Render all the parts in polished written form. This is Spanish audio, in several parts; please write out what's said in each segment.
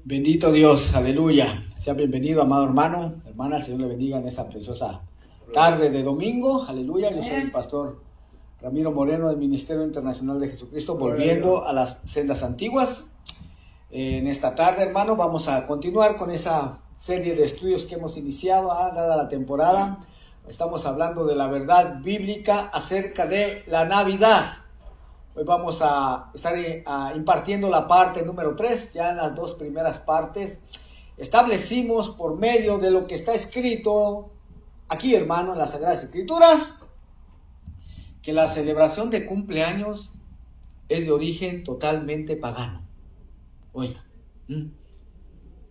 Bendito Dios, aleluya. Sea bienvenido, amado hermano, hermana, el Señor le bendiga en esta preciosa tarde de domingo, aleluya. Yo soy el pastor Ramiro Moreno del Ministerio Internacional de Jesucristo, volviendo a las sendas antiguas. En esta tarde, hermano, vamos a continuar con esa serie de estudios que hemos iniciado, dada la temporada. Estamos hablando de la verdad bíblica acerca de la Navidad. Hoy vamos a estar impartiendo la parte número 3, ya en las dos primeras partes. Establecimos por medio de lo que está escrito aquí, hermano, en las Sagradas Escrituras, que la celebración de cumpleaños es de origen totalmente pagano. Oiga,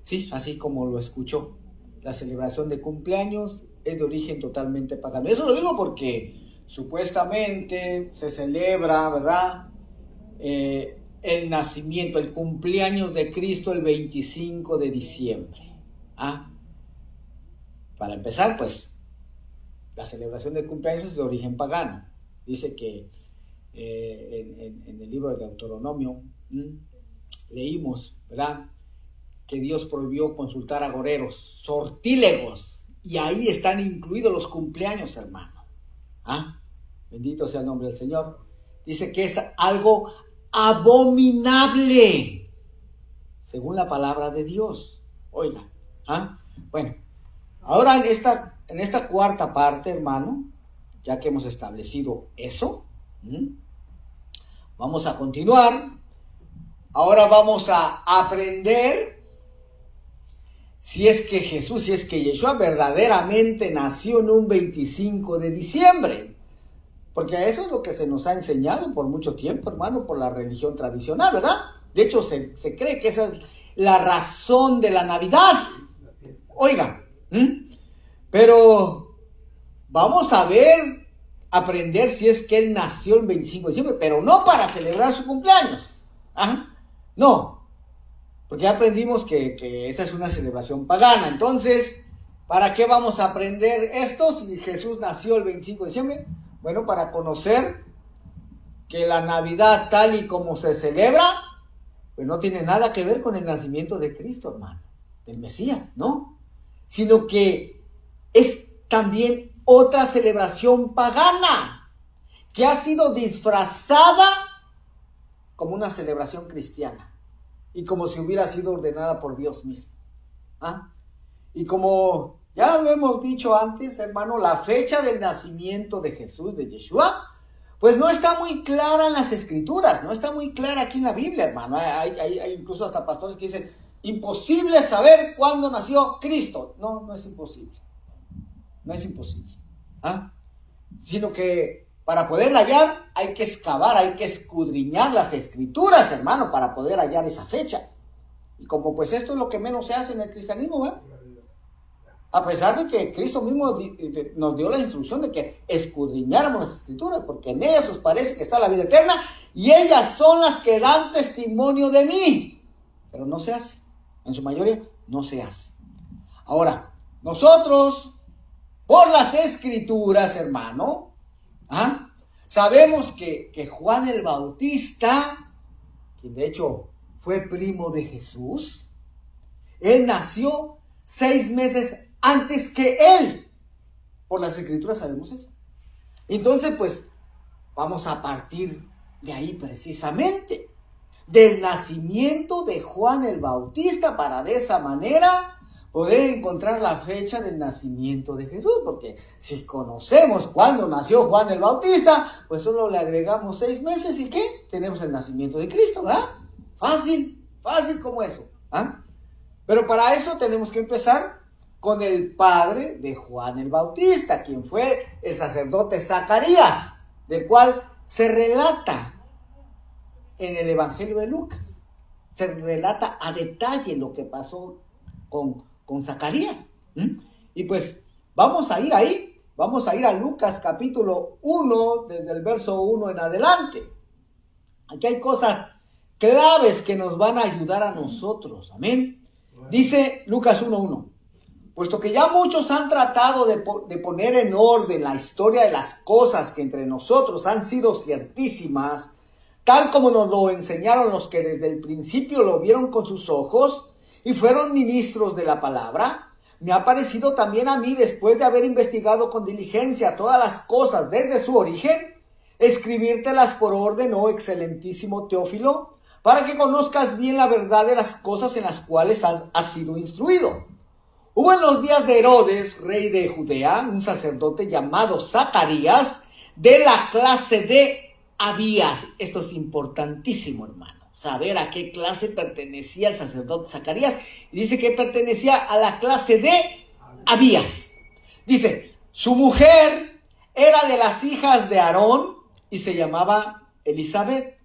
sí, así como lo escuchó, la celebración de cumpleaños es de origen totalmente pagano. Eso lo digo porque supuestamente se celebra, ¿verdad? El nacimiento, el cumpleaños de Cristo el 25 de diciembre. Para empezar, pues, la celebración de cumpleaños es de origen pagano. Dice que en el libro de Deuteronomio leímos, ¿verdad?, que Dios prohibió consultar agoreros, sortílegos, y ahí están incluidos los cumpleaños, hermano. Bendito sea el nombre del Señor. Dice que es algo abominable, según la palabra de Dios. Oiga, bueno, ahora en esta cuarta parte, hermano, ya que hemos establecido eso, vamos a continuar. Ahora vamos a aprender si es que Jesús, si es que Yeshua verdaderamente nació en un 25 de diciembre. Porque eso es lo que se nos ha enseñado por mucho tiempo, hermano, por la religión tradicional, ¿verdad? De hecho, se cree que esa es la razón de la Navidad. Oiga, pero vamos a aprender si es que él nació el 25 de diciembre, pero no para celebrar su cumpleaños. No, porque ya aprendimos que esta es una celebración pagana. Entonces, ¿para qué vamos a aprender esto si Jesús nació el 25 de diciembre? Bueno, para conocer que la Navidad tal y como se celebra, pues no tiene nada que ver con el nacimiento de Cristo, hermano, del Mesías, ¿no? Sino que es también otra celebración pagana que ha sido disfrazada como una celebración cristiana y como si hubiera sido ordenada por Dios mismo. Y como ya lo hemos dicho antes, hermano, la fecha del nacimiento de Jesús, de Yeshua, pues no está muy clara en las Escrituras, no está muy clara aquí en la Biblia, hermano. Hay incluso hasta pastores que dicen, imposible saber cuándo nació Cristo. No es imposible. No es imposible. Sino que para poderla hallar hay que excavar, hay que escudriñar las Escrituras, hermano, para poder hallar esa fecha. Y como pues esto es lo que menos se hace en el cristianismo, ¿verdad? A pesar de que Cristo mismo nos dio la instrucción de que escudriñáramos las Escrituras, porque en ellas os parece que está la vida eterna, y ellas son las que dan testimonio de mí. Pero no se hace. En su mayoría no se hace. Ahora, nosotros, por las Escrituras, hermano, sabemos que Juan el Bautista, quien de hecho fue primo de Jesús, él nació 6 meses antes que él. Por las Escrituras sabemos eso. Entonces, pues, vamos a partir de ahí precisamente, del nacimiento de Juan el Bautista, para de esa manera poder encontrar la fecha del nacimiento de Jesús. Porque si conocemos cuándo nació Juan el Bautista, pues solo le agregamos 6 meses y ¿qué? Tenemos el nacimiento de Cristo, ¿verdad? Fácil como eso. Pero para eso tenemos que empezar con el padre de Juan el Bautista, quien fue el sacerdote Zacarías, del cual se relata en el Evangelio de Lucas. Se relata a detalle lo que pasó con Zacarías. Y pues vamos a ir ahí, vamos a ir a Lucas capítulo 1, desde el verso 1 en adelante. Aquí hay cosas claves que nos van a ayudar a nosotros, amén. Dice Lucas 1:1, puesto que ya muchos han tratado de poner en orden la historia de las cosas que entre nosotros han sido ciertísimas, tal como nos lo enseñaron los que desde el principio lo vieron con sus ojos, y fueron ministros de la palabra, me ha parecido también a mí, después de haber investigado con diligencia todas las cosas desde su origen, escribírtelas por orden, oh excelentísimo Teófilo, para que conozcas bien la verdad de las cosas en las cuales has sido instruido. Hubo en los días de Herodes, rey de Judea, un sacerdote llamado Zacarías, de la clase de Abías. Esto es importantísimo, hermano, saber a qué clase pertenecía el sacerdote Zacarías. Y dice que pertenecía a la clase de Abías. Dice, su mujer era de las hijas de Aarón y se llamaba Elizabeth.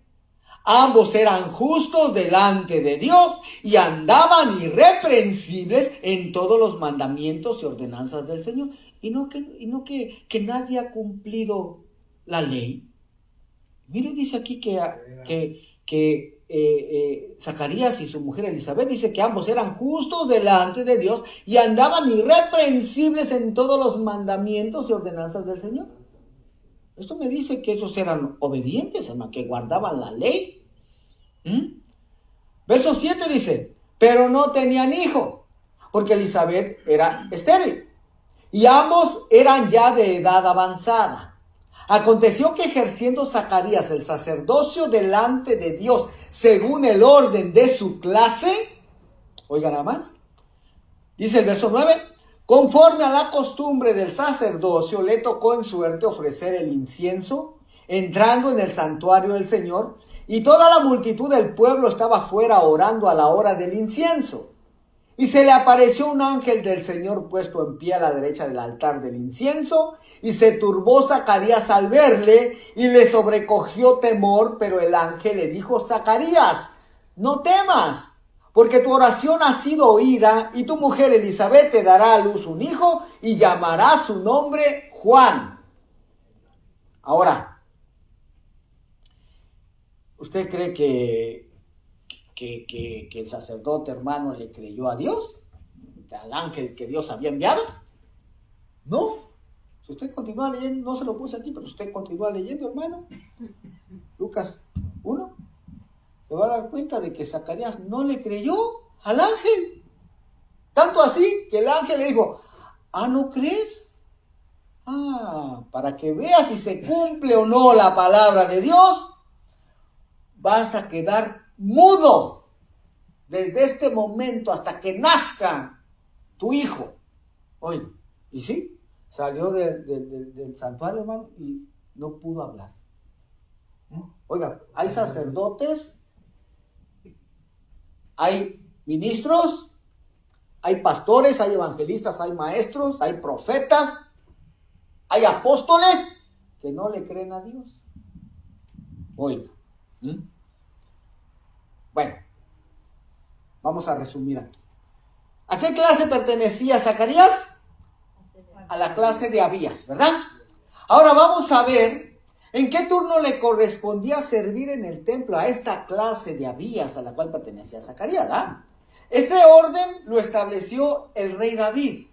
Ambos eran justos delante de Dios y andaban irreprensibles en todos los mandamientos y ordenanzas del Señor. Y no que nadie ha cumplido la ley. Mire, dice aquí que Zacarías y su mujer Elizabeth, dice que ambos eran justos delante de Dios y andaban irreprensibles en todos los mandamientos y ordenanzas del Señor. Esto me dice que esos eran obedientes, hermano, que guardaban la ley. Verso 7 dice, pero no tenían hijo, porque Elizabeth era estéril, y ambos eran ya de edad avanzada. Aconteció que ejerciendo Zacarías el sacerdocio delante de Dios, según el orden de su clase, oigan nada más, dice el verso 9, conforme a la costumbre del sacerdocio, le tocó en suerte ofrecer el incienso, entrando en el santuario del Señor, y toda la multitud del pueblo estaba fuera orando a la hora del incienso. Y se le apareció un ángel del Señor puesto en pie a la derecha del altar del incienso, y se turbó Zacarías al verle, y le sobrecogió temor, pero el ángel le dijo, Zacarías, no temas, porque tu oración ha sido oída, y tu mujer Elizabeth te dará a luz un hijo, y llamará su nombre Juan. Ahora, ¿usted cree que el sacerdote, hermano, le creyó a Dios, al ángel que Dios había enviado? No. Si usted continúa leyendo, no se lo puse aquí, pero usted continúa leyendo, hermano, Lucas 1, se va a dar cuenta de que Zacarías no le creyó al ángel. Tanto así que el ángel le dijo, ¿no crees? Para que veas si se cumple o no la palabra de Dios, vas a quedar mudo desde este momento hasta que nazca tu hijo. Oye, y sí, salió del santuario, hermano, y no pudo hablar. Oiga, hay sacerdotes, hay ministros, hay pastores, hay evangelistas, hay maestros, hay profetas, hay apóstoles que no le creen a Dios. Oiga. Bueno, vamos a resumir aquí. ¿A qué clase pertenecía Zacarías? A la clase de Abías, ¿verdad? Ahora vamos a ver en qué turno le correspondía servir en el templo a esta clase de Abías a la cual pertenecía Zacarías, ¿verdad? Este orden lo estableció el rey David.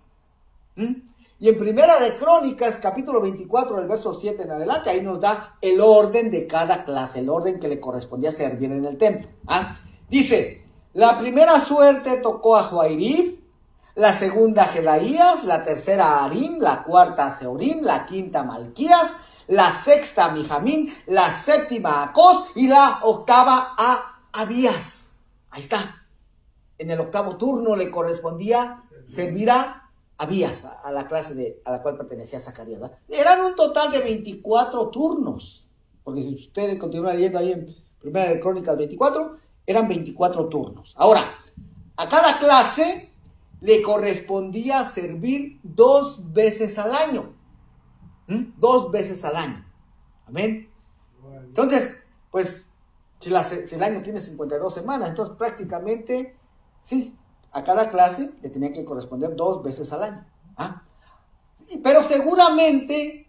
Y en Primera de Crónicas, capítulo 24, del verso 7 en adelante, ahí nos da el orden de cada clase, el orden que le correspondía servir en el templo. Dice, la primera suerte tocó a Joairib, la segunda a Jedaías, la tercera a Arim, la cuarta a Seorim, la quinta a Malquías, la sexta a Mijamín, la séptima a Acos y la octava a Abías. Ahí está. En el octavo turno le correspondía servir a Abías, a la clase a la cual pertenecía Zacarías, ¿verdad? Eran un total de 24 turnos, porque si usted continúa leyendo ahí en Primera de Crónicas 24, eran 24 turnos. Ahora, a cada clase le correspondía servir 2 veces al año. 2 veces al año. Amén. Entonces, pues, si el año tiene 52 semanas, entonces prácticamente, sí, a cada clase le tenía que corresponder 2 veces al año. Pero seguramente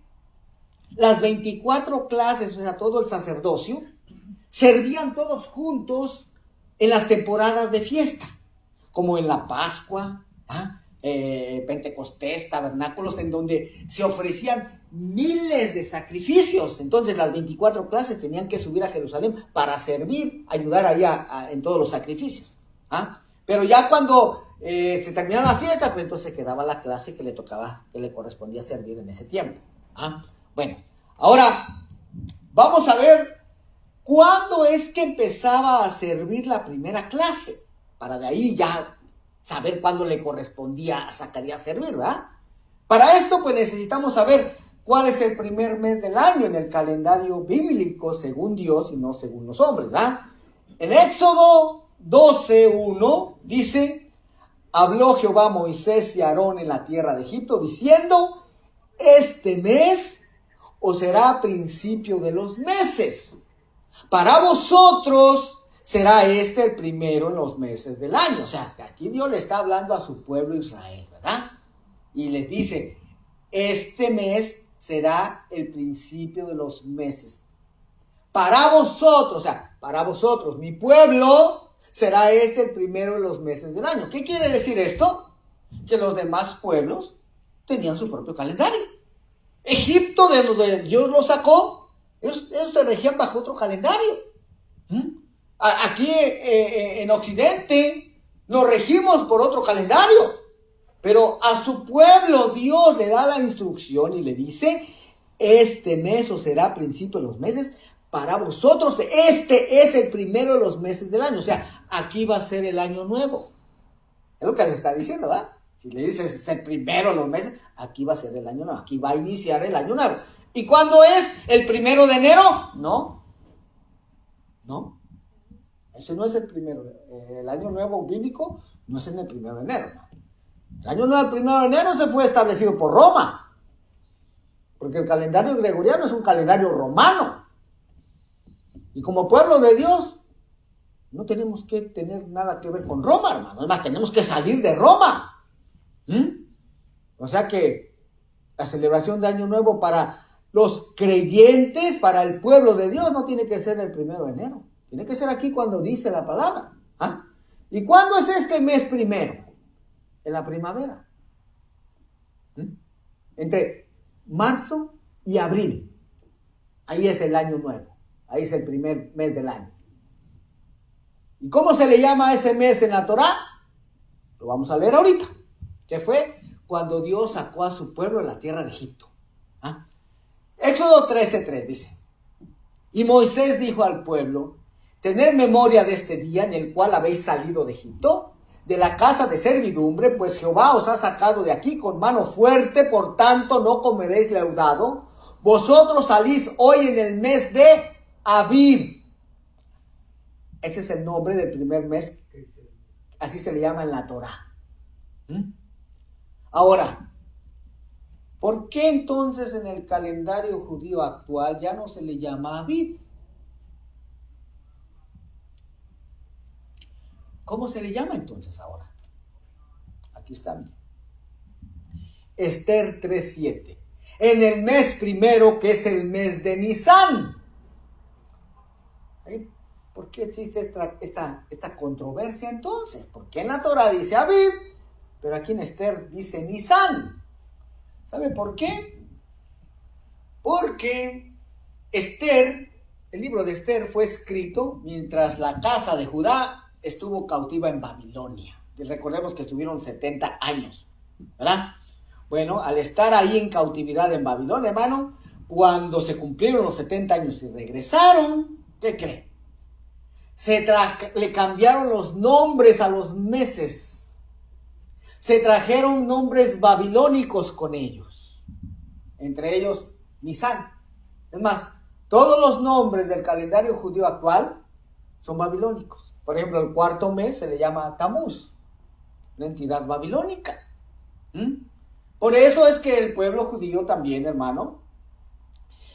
las 24 clases, o sea, todo el sacerdocio, servían todos juntos en las temporadas de fiesta, como en la Pascua, Pentecostés, tabernáculos, en donde se ofrecían miles de sacrificios. Entonces las 24 clases tenían que subir a Jerusalén para servir, ayudar allá en todos los sacrificios. Pero ya cuando se terminaba la fiesta, pues entonces quedaba la clase que le tocaba, que le correspondía servir en ese tiempo. Bueno, ahora vamos a ver cuándo es que empezaba a servir la primera clase, para de ahí ya saber cuándo le correspondía a Zacarías servir, ¿verdad? Para esto, pues necesitamos saber cuál es el primer mes del año en el calendario bíblico, según Dios y no según los hombres, ¿verdad? En Éxodo 12:1 dice: habló Jehová a Moisés y a Aarón en la tierra de Egipto, diciendo: este mes os será principio de los meses. Para vosotros será este el primero en los meses del año. O sea, aquí Dios le está hablando a su pueblo Israel, ¿verdad? Y les dice: este mes será el principio de los meses. Para vosotros, o sea, para vosotros, mi pueblo, será este el primero de los meses del año. ¿Qué quiere decir esto? Que los demás pueblos tenían su propio calendario. Egipto, de donde Dios los sacó, ellos se regían bajo otro calendario. Aquí en Occidente nos regimos por otro calendario, pero a su pueblo Dios le da la instrucción y le dice: este mes os será principio de los meses. Para vosotros este es el primero de los meses del año. O sea, aquí va a ser el año nuevo. Es lo que les está diciendo, ¿verdad? Si le dices es el primero de los meses, aquí va a ser el año nuevo. Aquí va a iniciar el año nuevo. ¿Y cuándo es? ¿El 1 de enero? No. Ese no es el primero. El año nuevo bíblico no es en el 1 de enero. ¿No? El año nuevo, el 1 de enero, se fue establecido por Roma. Porque el calendario gregoriano es un calendario romano. Y como pueblo de Dios, no tenemos que tener nada que ver con Roma, hermano. Además, tenemos que salir de Roma. O sea que la celebración de Año Nuevo para los creyentes, para el pueblo de Dios, no tiene que ser el 1 de enero. Tiene que ser aquí cuando dice la palabra. ¿Y cuándo es este mes primero? En la primavera. Entre marzo y abril. Ahí es el año nuevo. Ahí es el primer mes del año. ¿Y cómo se le llama a ese mes en la Torá? Lo vamos a leer ahorita. Que fue cuando Dios sacó a su pueblo de la tierra de Egipto. Éxodo 13:3 dice: y Moisés dijo al pueblo: tened memoria de este día en el cual habéis salido de Egipto, de la casa de servidumbre, pues Jehová os ha sacado de aquí con mano fuerte, por tanto no comeréis leudado. Vosotros salís hoy en el mes de Abib. Ese es el nombre del primer mes, así se le llama en la Torá. Ahora, ¿por qué entonces en el calendario judío actual ya no se le llama Abib? ¿Cómo se le llama entonces ahora? Aquí está. Esther 3:7. En el mes primero, que es el mes de Nisán. ¿Por qué existe esta controversia entonces? Porque en la Torah dice Abib, pero aquí en Esther dice Nisán. ¿Sabe por qué? Porque Esther, el libro de Esther fue escrito mientras la casa de Judá estuvo cautiva en Babilonia. Y recordemos que estuvieron 70 años, ¿verdad? Bueno, al estar ahí en cautividad en Babilonia, hermano, cuando se cumplieron los 70 años y regresaron, ¿qué cree? Le cambiaron los nombres a los meses. Se trajeron nombres babilónicos con ellos. Entre ellos, Nisán. Es más, todos los nombres del calendario judío actual son babilónicos. Por ejemplo, el cuarto mes se le llama Tamuz, una entidad babilónica. Por eso es que el pueblo judío también, hermano,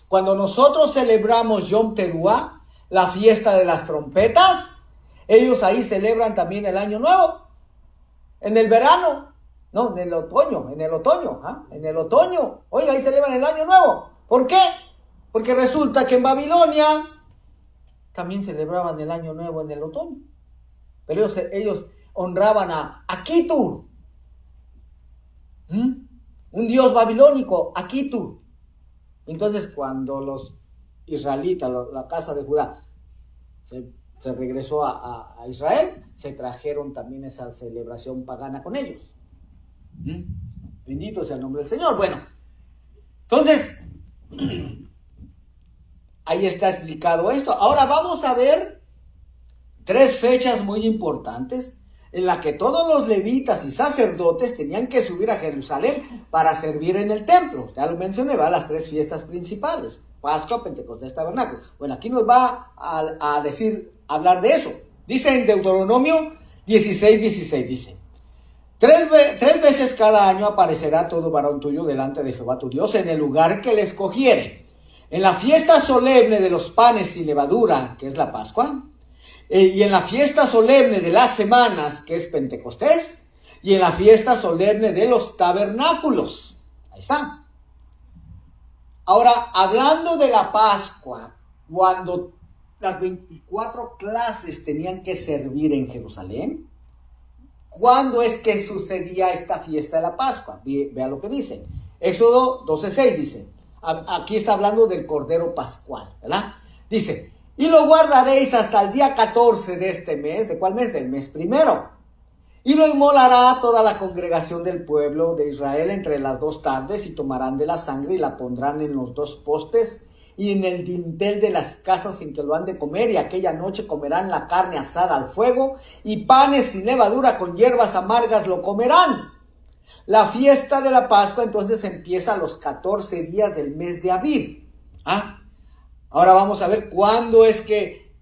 cuando nosotros celebramos Yom Teruah, la fiesta de las trompetas, ellos ahí celebran también el año nuevo. En el verano, no, en el otoño, en el otoño, oiga, ahí celebran el año nuevo. ¿Por qué? Porque resulta que en Babilonia también celebraban el año nuevo en el otoño. Pero ellos honraban a Akitu, un dios babilónico, Akitu. Entonces, cuando los israelitas, la casa de Judá, se regresó a Israel, se trajeron también esa celebración pagana con ellos. Bendito sea el nombre del Señor. Bueno, entonces, ahí está explicado esto. Ahora vamos a ver 3 fechas muy importantes en la que todos los levitas y sacerdotes tenían que subir a Jerusalén para servir en el templo. Ya lo mencioné, ¿verdad? Las 3 fiestas principales: Pascua, Pentecostés, Tabernáculo. Bueno, aquí nos va a hablar de eso. Dice en Deuteronomio 16:16, dice: tres veces cada año aparecerá todo varón tuyo delante de Jehová tu Dios en el lugar que le escogiere. En la fiesta solemne de los panes sin levadura, que es la Pascua, y en la fiesta solemne de las semanas, que es Pentecostés, y en la fiesta solemne de los tabernáculos. Ahí está. Ahora, hablando de la Pascua, cuando las 24 clases tenían que servir en Jerusalén, ¿cuándo es que sucedía esta fiesta de la Pascua? Vea lo que dice. Éxodo 12:6 dice. Aquí está hablando del Cordero Pascual, ¿verdad? Dice: y lo guardaréis hasta el día 14 de este mes. ¿De cuál mes? Del mes primero. Y lo inmolará toda la congregación del pueblo de Israel entre las 2 tardes, y tomarán de la sangre y la pondrán en los 2 postes y en el dintel de las casas en que lo han de comer, y aquella noche comerán la carne asada al fuego, y panes sin levadura con hierbas amargas lo comerán. La fiesta de la Pascua entonces empieza a los 14 días del mes de Abib. Ahora vamos a ver cuándo es que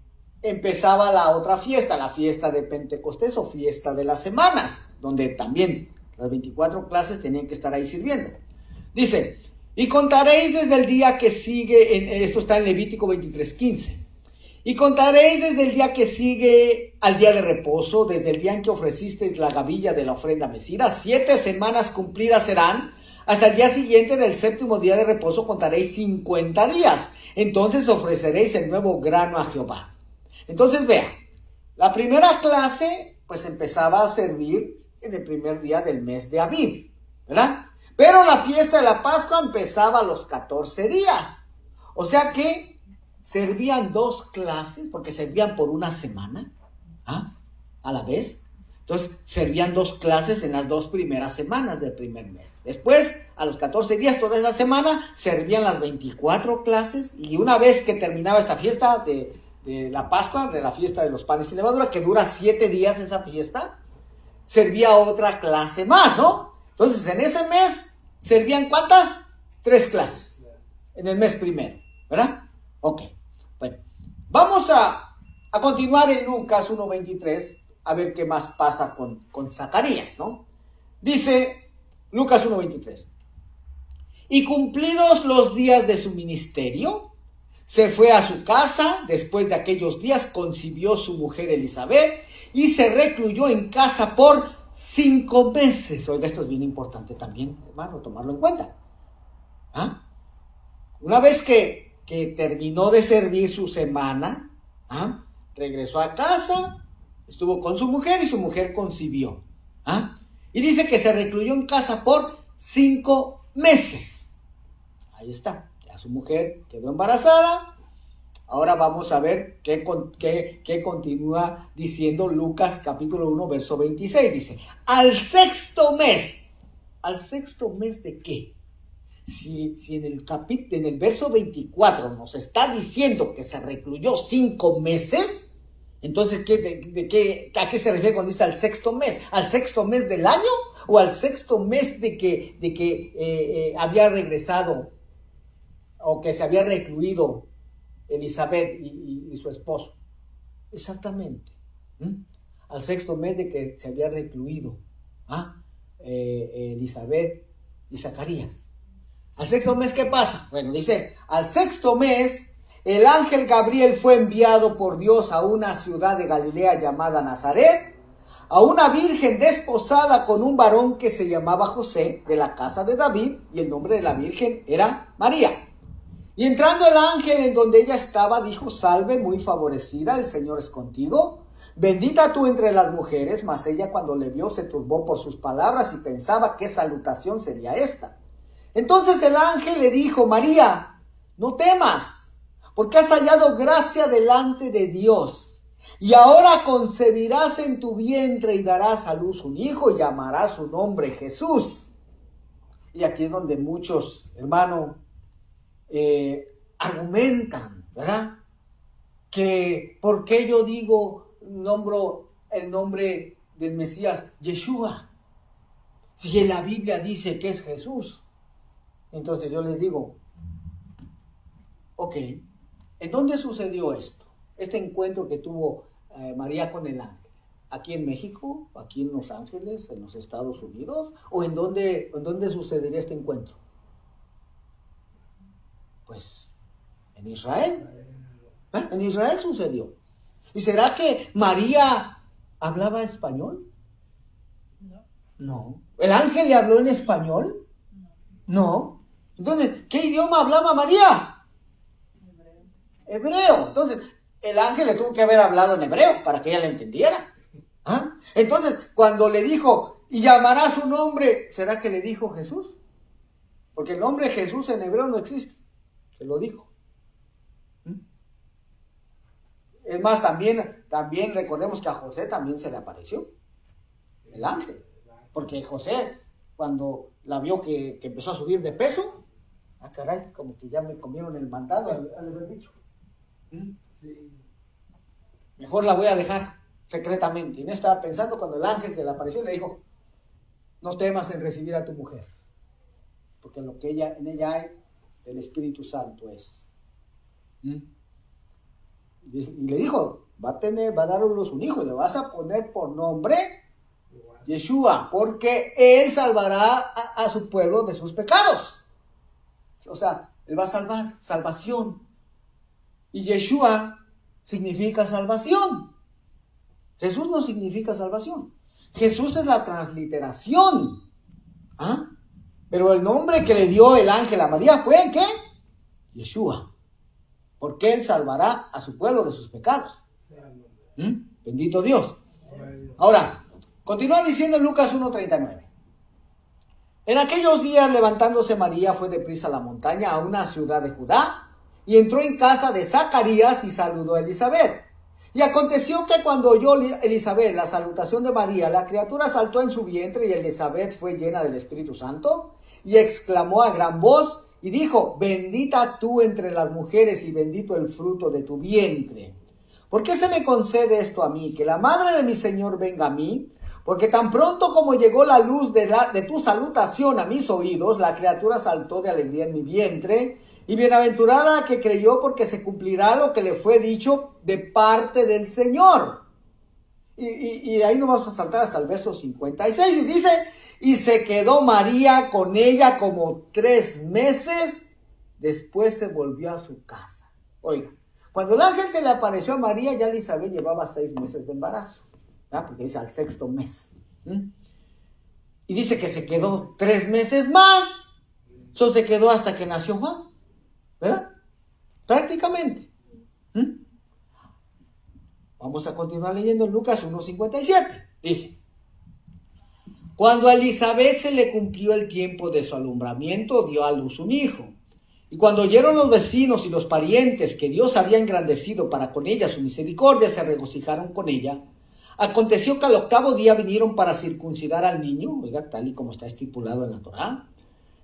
empezaba la otra fiesta, la fiesta de Pentecostés o fiesta de las semanas, donde también las 24 clases tenían que estar ahí sirviendo. Dice: y contaréis desde el día que sigue, esto está en Levítico 23:15, y contaréis desde el día que sigue al día de reposo, desde el día en que ofrecisteis la gavilla de la ofrenda mecida, 7 semanas cumplidas serán, hasta el día siguiente del 7º día de reposo contaréis 50 días. Entonces ofreceréis el nuevo grano a Jehová. Entonces vea, la primera clase pues empezaba a servir en el primer día del mes de Abib, ¿verdad? Pero la fiesta de la Pascua empezaba a los 14 días. O sea que servían 2 clases, porque servían por una semana, a la vez. Entonces servían 2 clases en las 2 primeras semanas del primer mes. Después, a los 14 días, toda esa semana, servían las 24 clases. Y una vez que terminaba esta fiesta de la Pascua, de la fiesta de los panes sin levadura, que dura 7 días esa fiesta, servía otra clase más, ¿no? Entonces, en ese mes, ¿servían cuántas? 3 clases. En el mes primero, ¿verdad? Ok. Bueno, vamos a continuar en Lucas 1:23, a ver qué más pasa con Zacarías, ¿no? Dice Lucas 1:23: y cumplidos los días de su ministerio, se fue a su casa. Después de aquellos días concibió su mujer Elizabeth y se recluyó en casa por 5 meses. Oiga, esto es bien importante también, hermano, tomarlo en cuenta. Una vez que terminó de servir su semana, regresó a casa, estuvo con su mujer y su mujer concibió. Y dice que se recluyó en casa por 5 meses. Ahí está. Ya su mujer quedó embarazada. Ahora vamos a ver qué continúa diciendo Lucas capítulo 1, verso 26. Dice: al 6º mes. ¿Al 6º mes de qué? Si en el verso 24 nos está diciendo que se recluyó 5 meses, entonces ¿a qué se refiere cuando dice al 6º mes? ¿Al 6º mes del año? ¿O al 6º mes de que había regresado o que se había recluido Elizabeth y su esposo? Exactamente. Al 6º mes de que se había recluido Elizabeth y Zacarías. ¿Al 6º mes qué pasa? Bueno, dice: al 6º mes, el ángel Gabriel fue enviado por Dios a una ciudad de Galilea llamada Nazaret, a una virgen desposada con un varón que se llamaba José, de la casa de David, y el nombre de la virgen era María. Y entrando el ángel en donde ella estaba, dijo: salve, muy favorecida, el Señor es contigo. Bendita tú entre las mujeres. Mas ella, cuando le vio, se turbó por sus palabras y pensaba qué salutación sería esta. Entonces el ángel le dijo: María, no temas, porque has hallado gracia delante de Dios. Y ahora concebirás en tu vientre y darás a luz un hijo y llamarás su nombre Jesús. Y aquí es donde muchos, hermanos, argumentan, ¿verdad? Que ¿por qué yo nombro el nombre del Mesías Yeshua? Si en la Biblia dice que es Jesús. Entonces yo les digo, ok, ¿en dónde sucedió esto? Este encuentro que tuvo María con el ángel. ¿Aquí en México? ¿Aquí en Los Ángeles? ¿En los Estados Unidos? ¿O en dónde sucedería este encuentro? Pues en Israel. En Israel sucedió. ¿Y será que María hablaba español? No. ¿El ángel le habló en español? No. Entonces, ¿qué idioma hablaba María? Hebreo. Entonces, el ángel le tuvo que haber hablado en hebreo para que ella le entendiera. ¿Ah? Entonces, cuando le dijo, y llamará su nombre, ¿será que le dijo Jesús? Porque el nombre Jesús en hebreo no existe. Se lo dijo. Es más, también recordemos que a José también se le apareció el ángel. Porque José, cuando la vio que empezó a subir de peso, caray, como que ya me comieron el mandado, al haber dicho. Sí. Mejor la voy a dejar secretamente. Y no estaba pensando cuando el ángel se le apareció y le dijo, no temas en recibir a tu mujer, porque lo que en ella hay, el Espíritu Santo es. Y le dijo, va a darnos un hijo y le vas a poner por nombre Yeshua, porque él salvará a su pueblo de sus pecados. O sea, él va a salvar, salvación. Y Yeshua significa salvación. Jesús no significa salvación. Jesús es la transliteración. ¿Ah? Pero el nombre que le dio el ángel a María fue ¿qué? Yeshua. Porque él salvará a su pueblo de sus pecados. Bendito Dios. Ahora, continúa diciendo en Lucas 1:39. En aquellos días, levantándose María, fue deprisa a la montaña, a una ciudad de Judá, y entró en casa de Zacarías y saludó a Elizabeth. Y aconteció que cuando oyó Elizabeth la salutación de María, la criatura saltó en su vientre, y Elizabeth fue llena del Espíritu Santo, y exclamó a gran voz, y dijo, bendita tú entre las mujeres, y bendito el fruto de tu vientre. ¿Por qué se me concede esto a mí? Que la madre de mi Señor venga a mí. Porque tan pronto como llegó la luz de tu salutación a mis oídos, la criatura saltó de alegría en mi vientre. Y bienaventurada que creyó, porque se cumplirá lo que le fue dicho de parte del Señor. Y ahí nos vamos a saltar hasta el verso 56. Y dice, y se quedó María con ella como 3 meses. Después se volvió a su casa. Oiga, cuando el ángel se le apareció a María, ya Elizabeth llevaba 6 meses de embarazo. Porque dice al 6º mes. Y dice que se quedó 3 meses más. Eso se quedó hasta que nació Juan. ¿Verdad? Prácticamente. Vamos a continuar leyendo en Lucas 1:57. Dice, cuando a Elizabeth se le cumplió el tiempo de su alumbramiento, dio a luz un hijo. Y cuando oyeron los vecinos y los parientes que Dios había engrandecido para con ella su misericordia, se regocijaron con ella. Aconteció que al 8º día vinieron para circuncidar al niño, oiga, tal y como está estipulado en la Torá.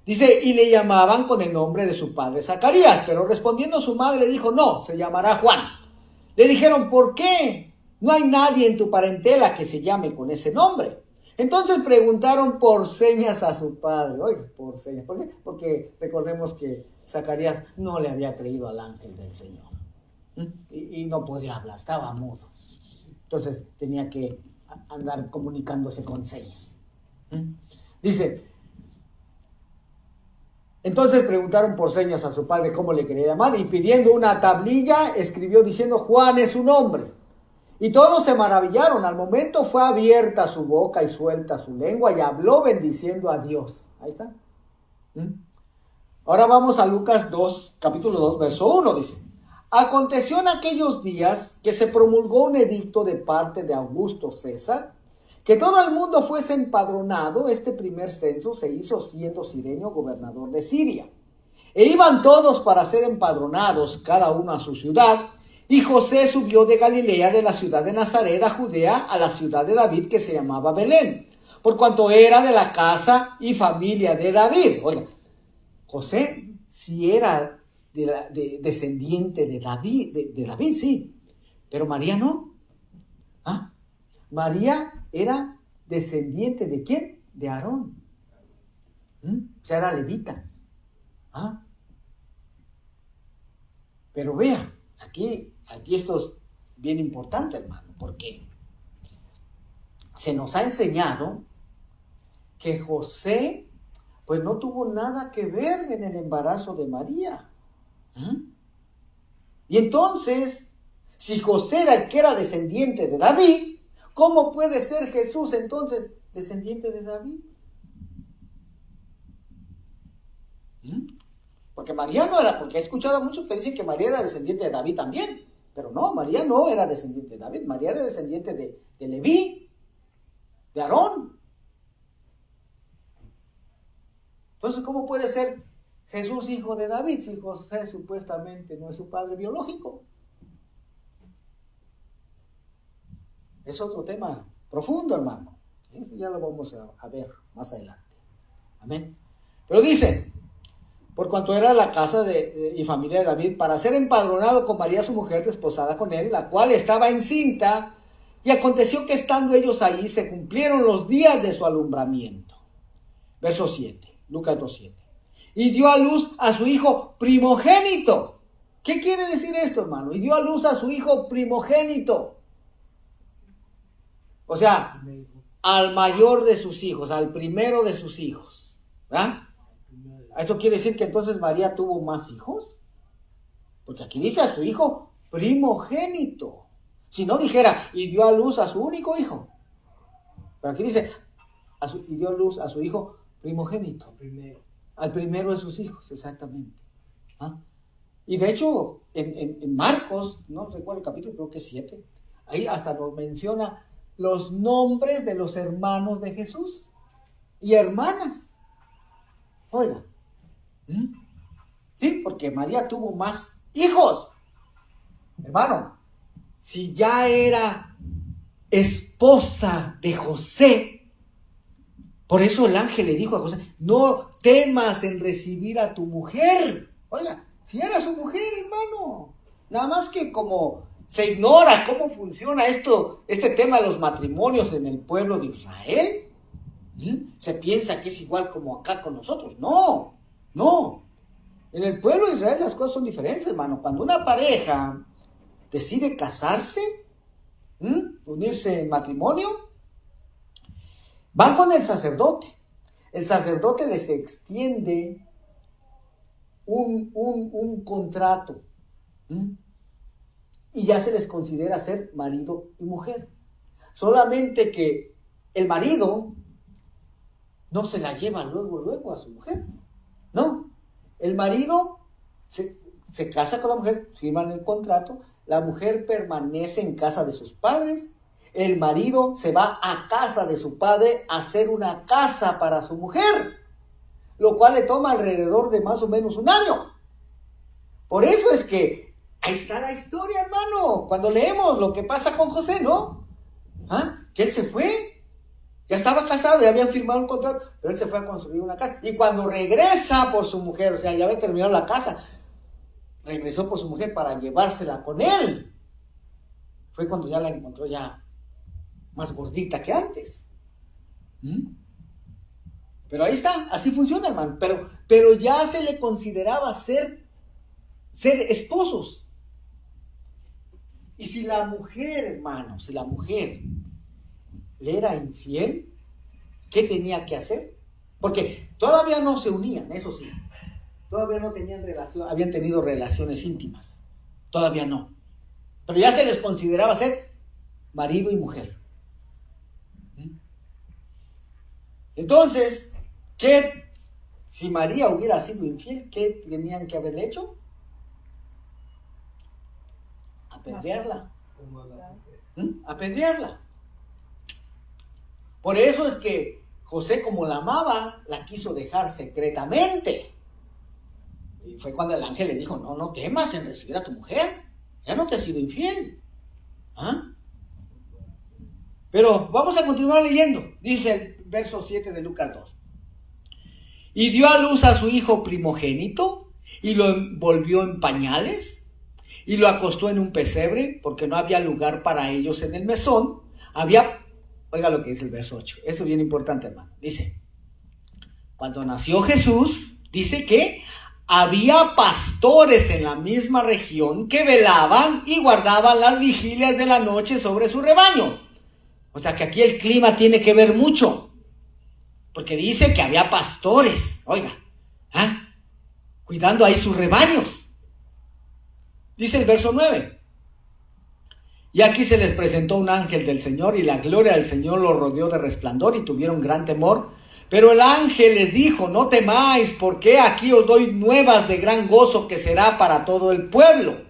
Dice, y le llamaban con el nombre de su padre Zacarías, pero respondiendo su madre dijo, no, se llamará Juan. Le dijeron, ¿por qué? No hay nadie en tu parentela que se llame con ese nombre. Entonces preguntaron por señas a su padre, oiga, por señas. ¿Por qué? Porque recordemos que Zacarías no le había creído al ángel del Señor. Y no podía hablar, estaba mudo. Entonces tenía que andar comunicándose con señas. Dice, entonces preguntaron por señas a su padre cómo le quería llamar, y pidiendo una tablilla escribió diciendo, Juan es su nombre. Y todos se maravillaron. Al momento fue abierta su boca y suelta su lengua, y habló bendiciendo a Dios. Ahí está. Ahora vamos a Lucas 2, capítulo 2, verso 1, dice. Aconteció en aquellos días que se promulgó un edicto de parte de Augusto César, que todo el mundo fuese empadronado. Este primer censo se hizo siendo Cirenio gobernador de Siria. E iban todos para ser empadronados, cada uno a su ciudad. Y José subió de Galilea, de la ciudad de Nazaret, a Judea, a la ciudad de David, que se llamaba Belén, por cuanto era de la casa y familia de David. Oiga, José sí era descendiente de David, de David, sí, pero María no. ¿Ah? María era descendiente ¿de quién? De Aarón. O sea, era levita. ¿Ah? Pero vea, aquí esto es bien importante, hermano, porque se nos ha enseñado que José pues no tuvo nada que ver en el embarazo de María. Y entonces, si José era el que era descendiente de David, ¿cómo puede ser Jesús entonces descendiente de David? Porque María no era, porque he escuchado a muchos que dicen que María era descendiente de David también, pero no, María no era descendiente de David, María era descendiente de Leví, de Aarón. Entonces, ¿cómo puede ser Jesús hijo de David si José supuestamente no es su padre biológico? Es otro tema profundo, hermano. Eso ya lo vamos a ver más adelante. Amén. Pero dice, por cuanto era la casa y familia de David, para ser empadronado con María su mujer, desposada con él, la cual estaba encinta, y aconteció que estando ellos ahí, se cumplieron los días de su alumbramiento. Verso 7, Lucas 2:7. Y dio a luz a su hijo primogénito. ¿Qué quiere decir esto, hermano? Y dio a luz a su hijo primogénito. O sea, al mayor de sus hijos, al primero de sus hijos. ¿Verdad? ¿Esto quiere decir que entonces María tuvo más hijos? Porque aquí dice a su hijo primogénito. Si no dijera, y dio a luz a su único hijo. Pero aquí dice, y dio a luz a su hijo primogénito. Al primero de sus hijos, exactamente. ¿Ah? Y de hecho, en Marcos, no recuerdo el capítulo, creo que es 7, ahí hasta nos menciona los nombres de los hermanos de Jesús y hermanas. Oiga, sí, porque María tuvo más hijos. Hermano, si ya era esposa de José, por eso el ángel le dijo a José, no temas en recibir a tu mujer. Oiga, si era su mujer, hermano. Nada más que como se ignora cómo funciona este tema de los matrimonios en el pueblo de Israel. Se piensa que es igual como acá con nosotros. No. En el pueblo de Israel las cosas son diferentes, hermano. Cuando una pareja decide casarse, unirse en matrimonio, van con el sacerdote. El sacerdote les extiende un contrato. Y ya se les considera ser marido y mujer. Solamente que el marido no se la lleva luego a su mujer. No. El marido se casa con la mujer, firman el contrato, la mujer permanece en casa de sus padres, el marido se va a casa de su padre a hacer una casa para su mujer, lo cual le toma alrededor de más o menos un año. Por eso es que ahí está la historia, hermano, cuando leemos lo que pasa con José, ¿no? Que él se fue. Ya estaba casado, ya habían firmado un contrato, pero él se fue a construir una casa. Y cuando regresa por su mujer, o sea, ya había terminado la casa, regresó por su mujer para llevársela con él. Fue cuando ya la encontró ya más gordita que antes. Pero ahí está, así funciona, hermano. Pero ya se le consideraba ser esposos. Y si la mujer, hermano, le era infiel, ¿qué tenía que hacer? Porque todavía no se unían, eso sí. Todavía no tenían habían tenido relaciones íntimas. Todavía no. Pero ya se les consideraba ser marido y mujer. Entonces, si María hubiera sido infiel, ¿qué tenían que haberle hecho? Apedrearla. Apedrearla. Por eso es que José, como la amaba, la quiso dejar secretamente. Y fue cuando el ángel le dijo, no temas en recibir a tu mujer. ya no te ha sido infiel. ¿Ah? Pero vamos a continuar leyendo. Dice el verso 7 de Lucas 2. Y dio a luz a su hijo primogénito y lo envolvió en pañales y lo acostó en un pesebre porque no había lugar para ellos en el mesón. Oiga lo que dice el verso 8. Esto es bien importante, hermano. Dice, cuando nació Jesús, dice que había pastores en la misma región que velaban y guardaban las vigilias de la noche sobre su rebaño. O sea que aquí el clima tiene que ver mucho, porque dice que había pastores, oiga, cuidando ahí sus rebaños. Dice el verso 9. Y aquí se les presentó un ángel del Señor y la gloria del Señor los rodeó de resplandor y tuvieron gran temor. Pero el ángel les dijo, no temáis, porque aquí os doy nuevas de gran gozo que será para todo el pueblo.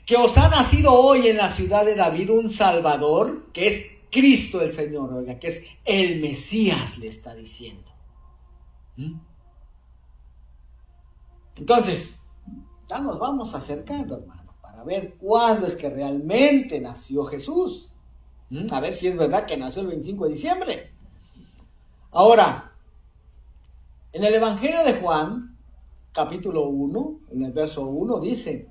Que os ha nacido hoy en la ciudad de David un Salvador, que es Cristo el Señor, oiga, que es el Mesías, le está diciendo. Entonces, ya nos vamos acercando, hermano, para ver cuándo es que realmente nació Jesús. A ver si es verdad que nació el 25 de diciembre. Ahora, en el Evangelio de Juan, capítulo 1, en el verso 1, dice,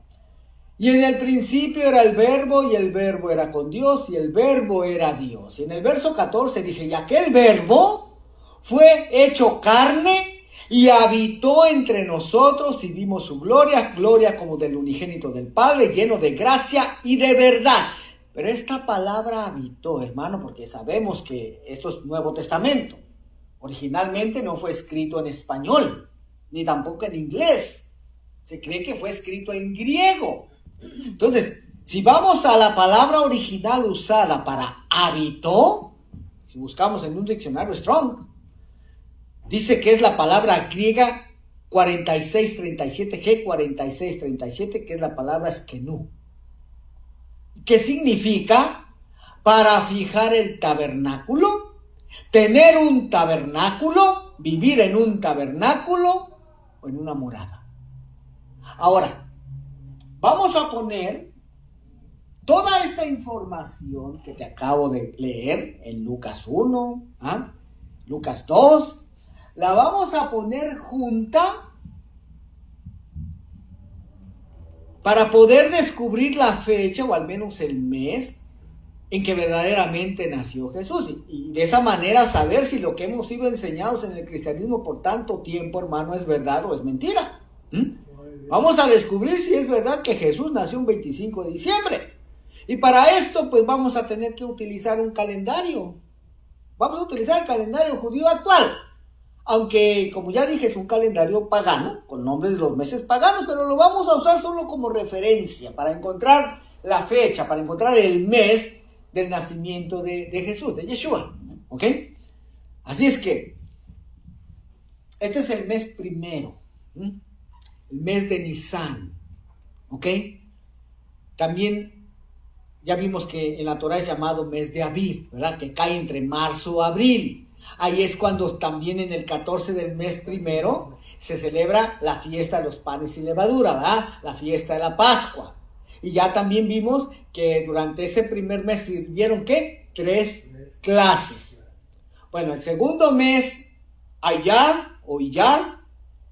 y en el principio era el verbo, y el verbo era con Dios, y el verbo era Dios. Y en el verso 14 dice, y aquel verbo fue hecho carne, y habitó entre nosotros, y vimos su gloria, gloria como del unigénito del Padre, lleno de gracia y de verdad. Pero esta palabra habitó, hermano, porque sabemos que esto es Nuevo Testamento. Originalmente no fue escrito en español, ni tampoco en inglés. Se cree que fue escrito en griego. Entonces, si vamos a la palabra original usada para habitó, si buscamos en un diccionario Strong, dice que es la palabra griega 4637, G4637, que es la palabra skenu, que significa para fijar el tabernáculo, tener un tabernáculo, vivir en un tabernáculo o en una morada. Ahora, vamos a poner toda esta información que te acabo de leer en Lucas 1, Lucas 2, la vamos a poner junta para poder descubrir la fecha o al menos el mes en que verdaderamente nació Jesús y de esa manera saber si lo que hemos sido enseñados en el cristianismo por tanto tiempo, hermano, es verdad o es mentira. Vamos a descubrir si es verdad que Jesús nació un 25 de diciembre. Y para esto, pues vamos a tener que utilizar un calendario. Vamos a utilizar el calendario judío actual. Aunque, como ya dije, es un calendario pagano, con nombres de los meses paganos, pero lo vamos a usar solo como referencia para encontrar la fecha, para encontrar el mes del nacimiento de Jesús, de Yeshua. ¿Ok? Así es que, este es el mes primero. El mes de Nisan, ¿ok? También ya vimos que en la Torah es llamado mes de Aviv, ¿verdad? Que cae entre marzo y abril. Ahí es cuando también en el 14 del mes primero se celebra la fiesta de los panes sin levadura, ¿verdad? La fiesta de la Pascua. Y ya también vimos que durante ese primer mes sirvieron, ¿qué? 3 clases. Bueno, el segundo mes, Ayar o Iyar,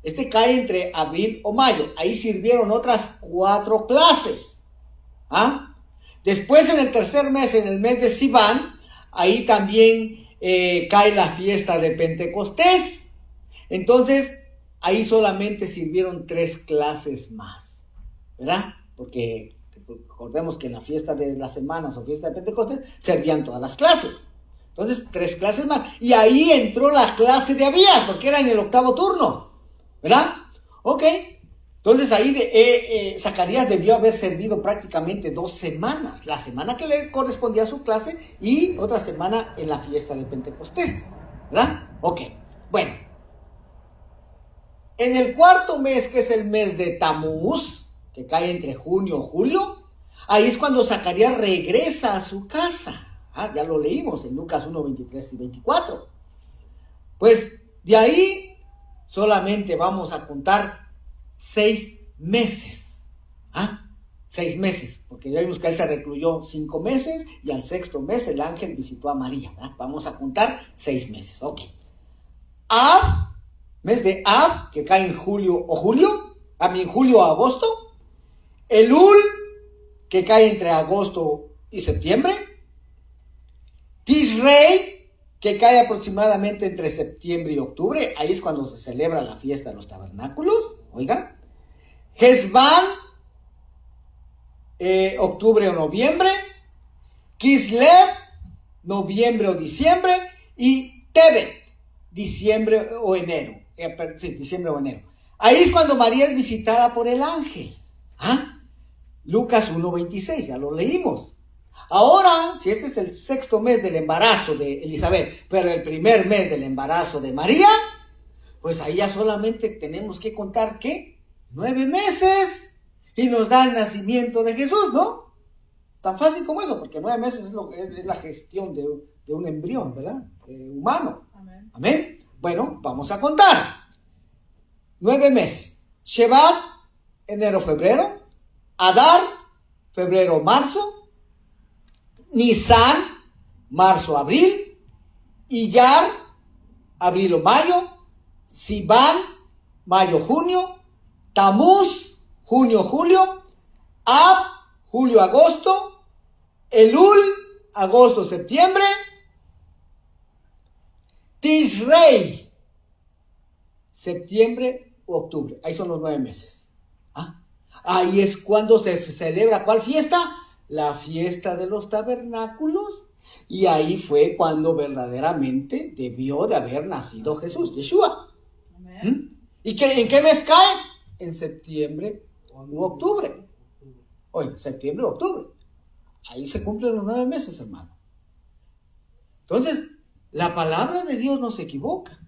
este cae entre abril o mayo. Ahí sirvieron otras 4 clases. Después en el tercer mes, en el mes de Sivan, ahí también cae la fiesta de Pentecostés. Entonces, ahí solamente sirvieron 3 clases más, ¿verdad? Porque recordemos que en la fiesta de las semanas o fiesta de Pentecostés servían todas las clases. Entonces, 3 clases más. Y ahí entró la clase de Abías, porque era en el 8º turno, ¿verdad? Ok. Entonces ahí Zacarías debió haber servido prácticamente 2 semanas. La semana que le correspondía a su clase y otra semana en la fiesta de Pentecostés, ¿verdad? Ok. Bueno. En el 4º mes, que es el mes de Tamuz, que cae entre junio y julio, ahí es cuando Zacarías regresa a su casa. Ya lo leímos en Lucas 1, 23 y 24. Pues de ahí solamente vamos a contar 6 meses. 6 meses, porque ya vimos que él se recluyó 5 meses y al 6º mes el ángel visitó a María, ¿verdad? Vamos a contar 6 meses, ok. Ab, mes de Ab, que cae en julio o julio, también julio o agosto. Elul, que cae entre agosto y septiembre. Tishrei, que cae aproximadamente entre septiembre y octubre, ahí es cuando se celebra la fiesta de los tabernáculos, oigan. Hesban, octubre o noviembre. Kislev, noviembre o diciembre. Y Tebet, diciembre o enero. Diciembre o enero. Ahí es cuando María es visitada por el ángel. Lucas 1:26, ya lo leímos. Ahora, si este es el 6º mes del embarazo de Elizabeth, pero el primer mes del embarazo de María, pues ahí ya solamente tenemos que contar, ¿qué? 9 meses. Y nos da el nacimiento de Jesús, ¿no? Tan fácil como eso, porque 9 meses es la gestión de un embrión, ¿verdad? Humano. Amén. Amén. Bueno, vamos a contar. 9 meses. Shevat, enero, febrero. Adar, febrero, marzo. Nisan, marzo, abril. Iyar, abril o mayo. Sivan, mayo, junio. Tamuz, junio, julio. Ab, julio, agosto. Elul, agosto, septiembre. Tishrei, septiembre u octubre. Ahí son los 9 meses. Ahí es cuando se celebra, ¿cuál fiesta? La fiesta de los tabernáculos. Y ahí fue cuando verdaderamente debió de haber nacido Jesús, Yeshua. ¿Y en qué mes cae? En septiembre u octubre. Oye, septiembre u octubre. Ahí se cumplen los 9 meses, hermano. Entonces, la palabra de Dios no se equivoca.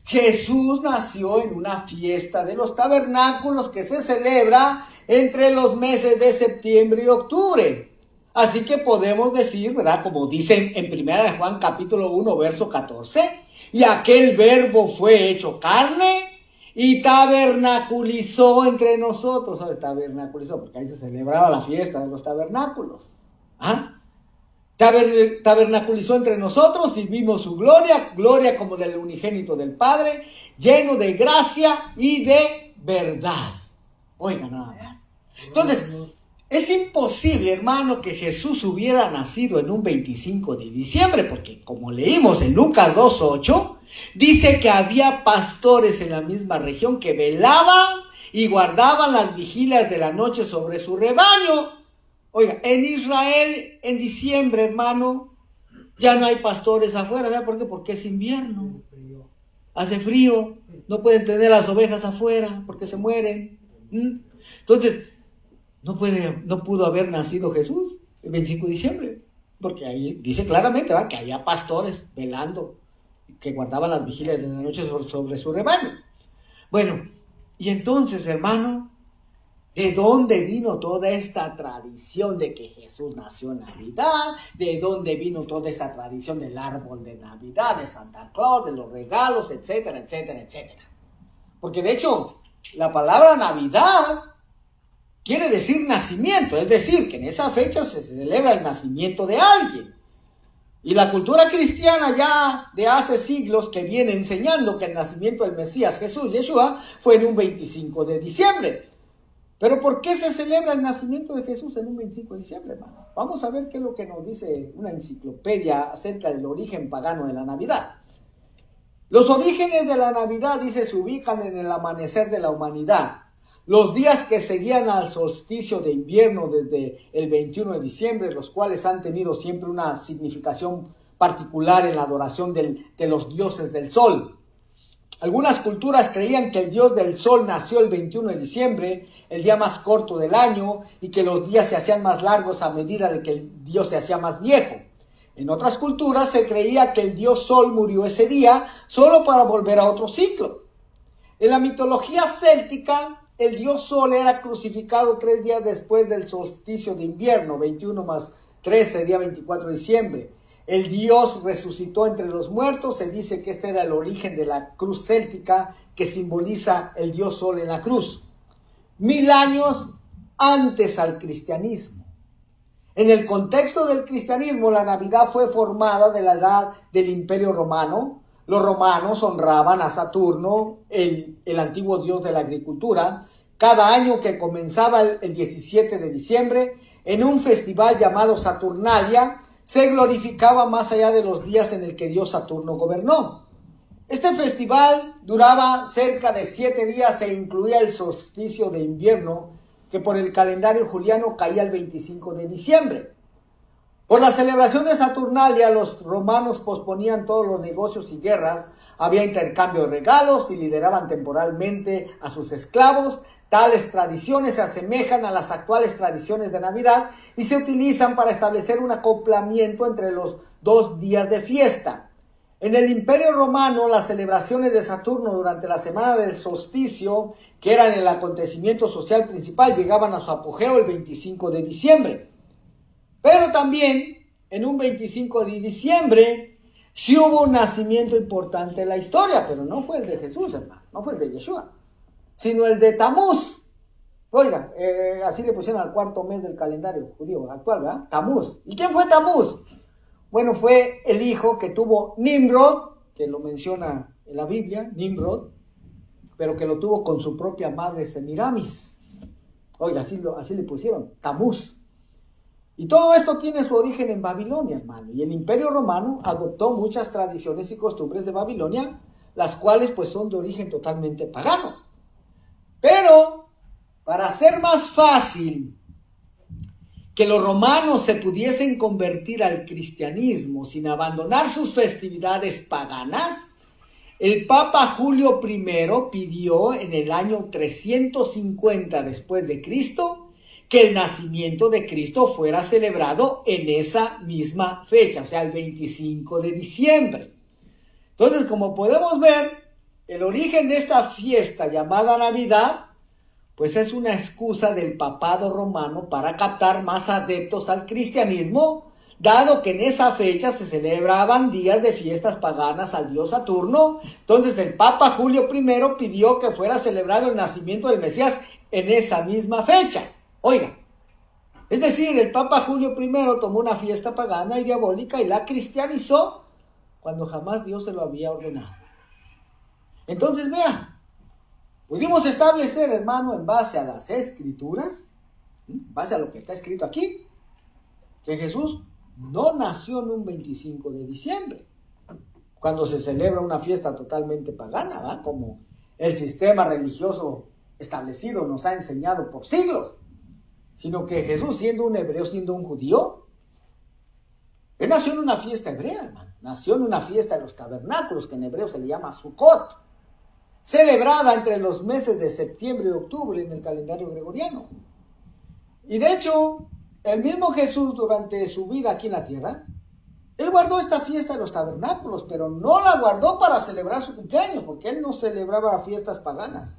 Jesús nació en una fiesta de los tabernáculos que se celebra entre los meses de septiembre y octubre. Así que podemos decir, ¿verdad? Como dice en 1 Juan capítulo 1, verso 14, y aquel verbo fue hecho carne y tabernaculizó entre nosotros. ¿Sabes? Tabernaculizó, porque ahí se celebraba la fiesta de los tabernáculos. Tabernaculizó entre nosotros y vimos su gloria, gloria como del unigénito del Padre, lleno de gracia y de verdad. Oiga, nada más. Entonces, es imposible, hermano, que Jesús hubiera nacido en un 25 de diciembre, porque como leímos en Lucas 2:8, dice que había pastores en la misma región que velaban y guardaban las vigilias de la noche sobre su rebaño. Oiga, en Israel, en diciembre, hermano, ya no hay pastores afuera. ¿Sabe por qué? Porque es invierno. Hace frío. No pueden tener las ovejas afuera porque se mueren. Entonces, no pudo haber nacido Jesús el 25 de diciembre. Porque ahí dice claramente, ¿va?, que había pastores velando, que guardaban las vigilias de la noche sobre su rebaño. Bueno, y entonces, hermano, ¿de dónde vino toda esta tradición de que Jesús nació en Navidad? ¿De dónde vino toda esta tradición del árbol de Navidad, de Santa Claus, de los regalos, etcétera, etcétera, etcétera? Porque de hecho, la palabra Navidad quiere decir nacimiento, es decir, que en esa fecha se celebra el nacimiento de alguien. Y la cultura cristiana ya de hace siglos que viene enseñando que el nacimiento del Mesías, Jesús, Yeshua, fue en un 25 de diciembre. Pero ¿por qué se celebra el nacimiento de Jesús en un 25 de diciembre, hermano? Vamos a ver qué es lo que nos dice una enciclopedia acerca del origen pagano de la Navidad. Los orígenes de la Navidad, dice, se ubican en el amanecer de la humanidad. Los días que seguían al solsticio de invierno desde el 21 de diciembre, los cuales han tenido siempre una significación particular en la adoración de los dioses del sol. Algunas culturas creían que el dios del sol nació el 21 de diciembre, el día más corto del año, y que los días se hacían más largos a medida de que el dios se hacía más viejo. En otras culturas se creía que el dios sol murió ese día solo para volver a otro ciclo. En la mitología céltica, el dios sol era crucificado 3 días después del solsticio de invierno, 21 más 13, día 24 de diciembre. El dios resucitó entre los muertos. Se dice que este era el origen de la cruz céltica que simboliza el dios sol en la cruz. 1000 años antes al cristianismo. En el contexto del cristianismo, la Navidad fue formada de la edad del Imperio Romano. Los romanos honraban a Saturno, el antiguo dios de la agricultura, cada año que comenzaba el 17 de diciembre, en un festival llamado Saturnalia, se glorificaba más allá de los días en el que Dios Saturno gobernó. Este festival duraba cerca de 7 días e incluía el solsticio de invierno, que por el calendario juliano caía el 25 de diciembre. Por la celebración de Saturnalia, los romanos posponían todos los negocios y guerras, había intercambio de regalos y liberaban temporalmente a sus esclavos. Tales tradiciones se asemejan a las actuales tradiciones de Navidad y se utilizan para establecer un acoplamiento entre los dos días de fiesta. En el Imperio Romano, las celebraciones de Saturno durante la semana del solsticio, que eran el acontecimiento social principal, llegaban a su apogeo el 25 de diciembre. Pero también, en un 25 de diciembre, sí hubo un nacimiento importante en la historia, pero no fue el de Jesús, hermano, no fue el de Yeshua, sino el de Tamuz. Oiga, así le pusieron al cuarto mes del calendario judío actual, ¿verdad? Tamuz. ¿Y quién fue Tamuz? Bueno, fue el hijo que tuvo Nimrod, que lo menciona en la Biblia, Nimrod, pero que lo tuvo con su propia madre Semiramis. Oiga, así le pusieron, Tamuz. Y todo esto tiene su origen en Babilonia, hermano. Y el Imperio Romano adoptó muchas tradiciones y costumbres de Babilonia, las cuales pues son de origen totalmente pagano. Pero, para hacer más fácil que los romanos se pudiesen convertir al cristianismo sin abandonar sus festividades paganas, el Papa Julio I pidió en el año 350 después de Cristo que el nacimiento de Cristo fuera celebrado en esa misma fecha, o sea, el 25 de diciembre. Entonces, como podemos ver, el origen de esta fiesta llamada Navidad pues es una excusa del papado romano para captar más adeptos al cristianismo, dado que en esa fecha se celebraban días de fiestas paganas al dios Saturno. Entonces el Papa Julio I pidió que fuera celebrado el nacimiento del Mesías en esa misma fecha. Oiga, es decir, el Papa Julio I tomó una fiesta pagana y diabólica y la cristianizó cuando jamás Dios se lo había ordenado. Entonces, vea, pudimos establecer, hermano, en base a las escrituras, en base a lo que está escrito aquí, que Jesús no nació en un 25 de diciembre, cuando se celebra una fiesta totalmente pagana, ¿va? Como el sistema religioso establecido nos ha enseñado por siglos, sino que Jesús, siendo un hebreo, siendo un judío, él nació en una fiesta hebrea, hermano. Nació en una fiesta de los tabernáculos, que en hebreo se le llama Sukkot, celebrada entre los meses de septiembre y octubre en el calendario gregoriano. Y de hecho, el mismo Jesús durante su vida aquí en la tierra, él guardó esta fiesta de los tabernáculos, pero no la guardó para celebrar su cumpleaños, porque él no celebraba fiestas paganas.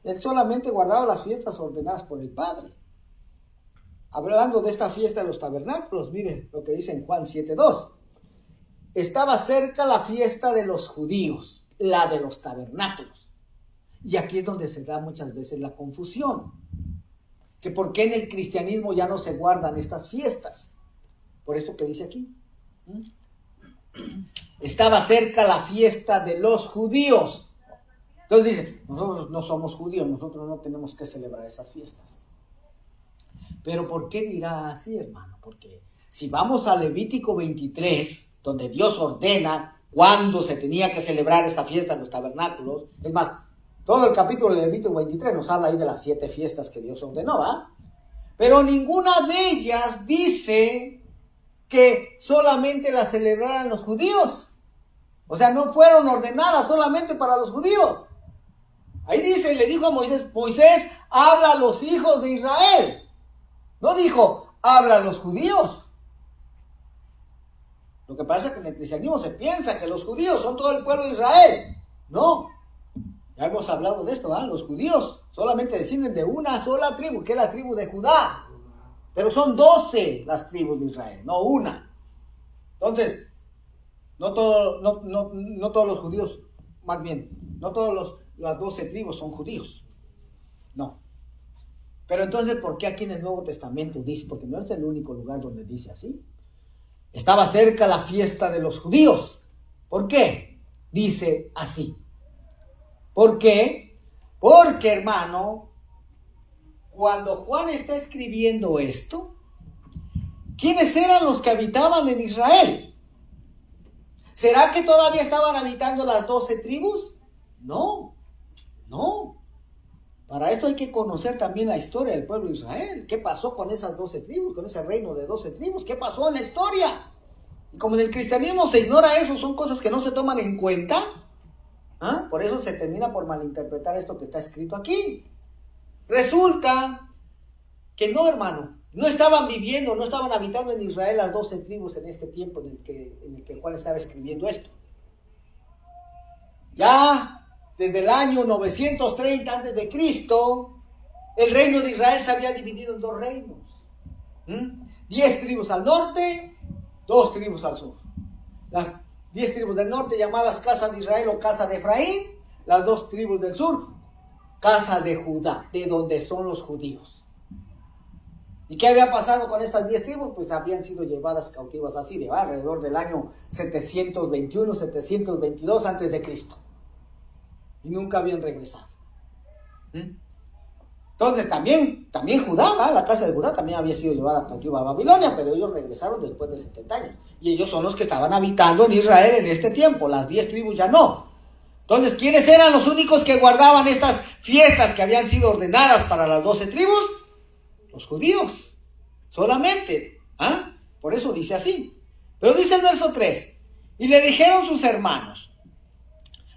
Él solamente guardaba las fiestas ordenadas por el Padre. Hablando de esta fiesta de los tabernáculos, mire lo que dice en Juan 7:2. Estaba cerca la fiesta de los judíos, la de los tabernáculos. Y aquí es donde se da muchas veces la confusión. Que por qué en el cristianismo ya no se guardan estas fiestas. Por esto que dice aquí. Estaba cerca la fiesta de los judíos. Entonces dice, nosotros no somos judíos, nosotros no tenemos que celebrar esas fiestas. Pero ¿por qué dirá así, hermano? Porque si vamos a Levítico 23, donde Dios ordena cuándo se tenía que celebrar esta fiesta de los tabernáculos, es más, todo el capítulo de Levítico 23 nos habla ahí de las 7 fiestas que Dios ordenó, ¿va? Pero ninguna de ellas dice que solamente las celebraran los judíos. O sea, no fueron ordenadas solamente para los judíos. Ahí dice, le dijo a Moisés, Moisés, habla a los hijos de Israel. No dijo, habla a los judíos. Lo que pasa es que en el cristianismo se piensa que los judíos son todo el pueblo de Israel. No. Ya hemos hablado de esto, ¿verdad? Los judíos solamente descienden de una sola tribu, que es la tribu de Judá. Pero son 12 las tribus de Israel, no una. Entonces, no todos los judíos, más bien, no todas las 12 tribus son judíos. No. Pero entonces, ¿por qué aquí en el Nuevo Testamento dice? Porque no es el único lugar donde dice así. Estaba cerca la fiesta de los judíos. ¿Por qué? Dice así. ¿Por qué? Porque, hermano, cuando Juan está escribiendo esto, ¿quiénes eran los que habitaban en Israel? ¿Será que todavía estaban habitando las 12 tribus? No, no. Para esto hay que conocer también la historia del pueblo de Israel. ¿Qué pasó con esas 12 tribus, con ese reino de 12 tribus? ¿Qué pasó en la historia? Y como en el cristianismo se ignora eso, son cosas que no se toman en cuenta. Por eso se termina por malinterpretar esto que está escrito aquí. Resulta que no, hermano, no estaban viviendo, no estaban habitando en Israel las 12 tribus en este tiempo en el que Juan estaba escribiendo esto. Ya desde el año 930 antes de Cristo, el reino de Israel se había dividido en 2 reinos. 10 tribus al norte, 2 tribus al sur. Las 10 tribus del norte llamadas casa de Israel o casa de Efraín, las 2 tribus del sur, casa de Judá, de donde son los judíos. ¿Y qué había pasado con estas 10 tribus? Pues habían sido llevadas cautivas a Siria, alrededor del año 721, 722 antes de Cristo. Y nunca habían regresado. Entonces también Judá, la casa de Judá también había sido llevada cautiva a Babilonia, pero ellos regresaron después de 70 años. Y ellos son los que estaban habitando en Israel en este tiempo, las 10 tribus ya no. Entonces, ¿quiénes eran los únicos que guardaban estas fiestas que habían sido ordenadas para las 12 tribus? Los judíos, solamente. Por eso dice así. Pero dice el verso 3, y le dijeron sus hermanos,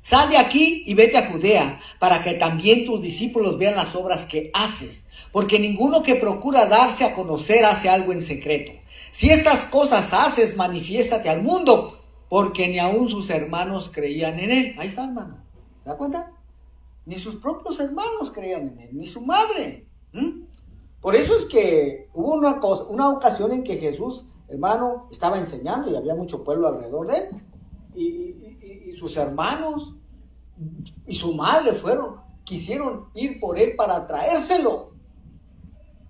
sal de aquí y vete a Judea, para que también tus discípulos vean las obras que haces, porque ninguno que procura darse a conocer hace algo en secreto. Si estas cosas haces, manifiéstate al mundo, porque ni aun sus hermanos creían en él. Ahí está, hermano. ¿Se da cuenta? Ni sus propios hermanos creían en él, ni su madre. Por eso es que hubo una ocasión en que Jesús, hermano, estaba enseñando y había mucho pueblo alrededor de él. Y sus hermanos y su madre quisieron ir por él para traérselo.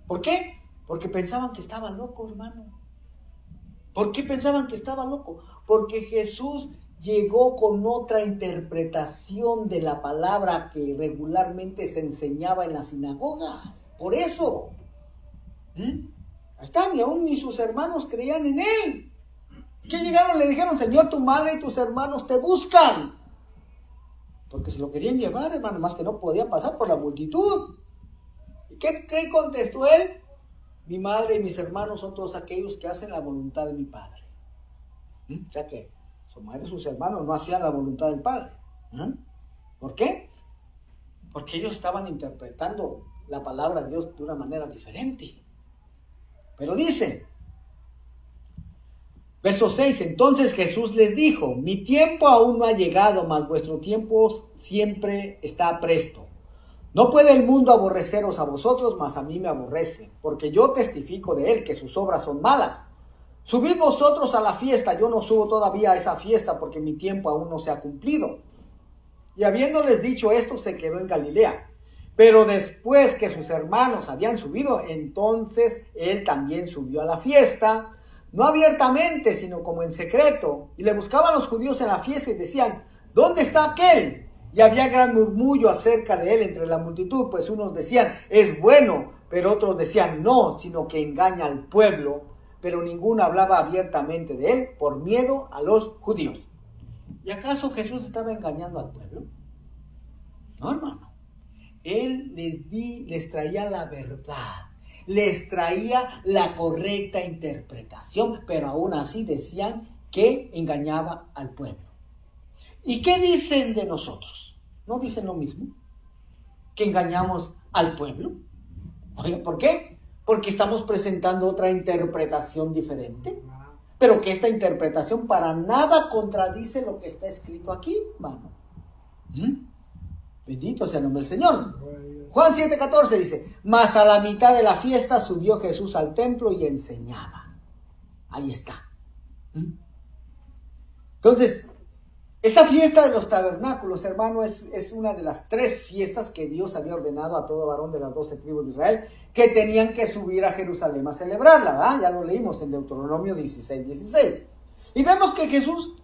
¿Por qué? Porque pensaban que estaba loco, hermano. ¿Por qué pensaban que estaba loco? Porque Jesús llegó con otra interpretación de la palabra que regularmente se enseñaba en las sinagogas. Por eso. Ahí está, ni aún ni sus hermanos creían en él. ¿Qué llegaron? Le dijeron, Señor, tu madre y tus hermanos te buscan. Porque se lo querían llevar, hermano, más que no podían pasar por la multitud. ¿Y qué contestó él? Mi madre y mis hermanos son todos aquellos que hacen la voluntad de mi Padre. O sea que su madre y sus hermanos no hacían la voluntad del Padre. ¿Por qué? Porque ellos estaban interpretando la palabra de Dios de una manera diferente. Pero dice, verso 6, entonces Jesús les dijo, mi tiempo aún no ha llegado, mas vuestro tiempo siempre está presto. No puede el mundo aborreceros a vosotros, mas a mí me aborrece, porque yo testifico de él que sus obras son malas. Subid vosotros a la fiesta, yo no subo todavía a esa fiesta, porque mi tiempo aún no se ha cumplido. Y habiéndoles dicho esto, se quedó en Galilea. Pero después que sus hermanos habían subido, entonces él también subió a la fiesta, no abiertamente, sino como en secreto. Y le buscaban los judíos en la fiesta y decían, ¿dónde está aquel? Y había gran murmullo acerca de él entre la multitud, pues unos decían, es bueno, pero otros decían, no, sino que engaña al pueblo. Pero ninguno hablaba abiertamente de él por miedo a los judíos. ¿Y acaso Jesús estaba engañando al pueblo? No, hermano. Él les traía la verdad, les traía la correcta interpretación, pero aún así decían que engañaba al pueblo. ¿Y qué dicen de nosotros? ¿No dicen lo mismo? ¿Que engañamos al pueblo? Oiga, ¿por qué? Porque estamos presentando otra interpretación diferente, pero que esta interpretación para nada contradice lo que está escrito aquí, hermano. Bendito sea el nombre del Señor. Juan 7:14 dice, mas a la mitad de la fiesta subió Jesús al templo y enseñaba. Ahí está. Entonces, Esta fiesta de los tabernáculos, hermano, es una de las 3 fiestas que Dios había ordenado a todo varón de las 12 tribus de Israel que tenían que subir a Jerusalén a celebrarla, ¿verdad? Ya lo leímos en Deuteronomio 16:16. Y vemos que Jesús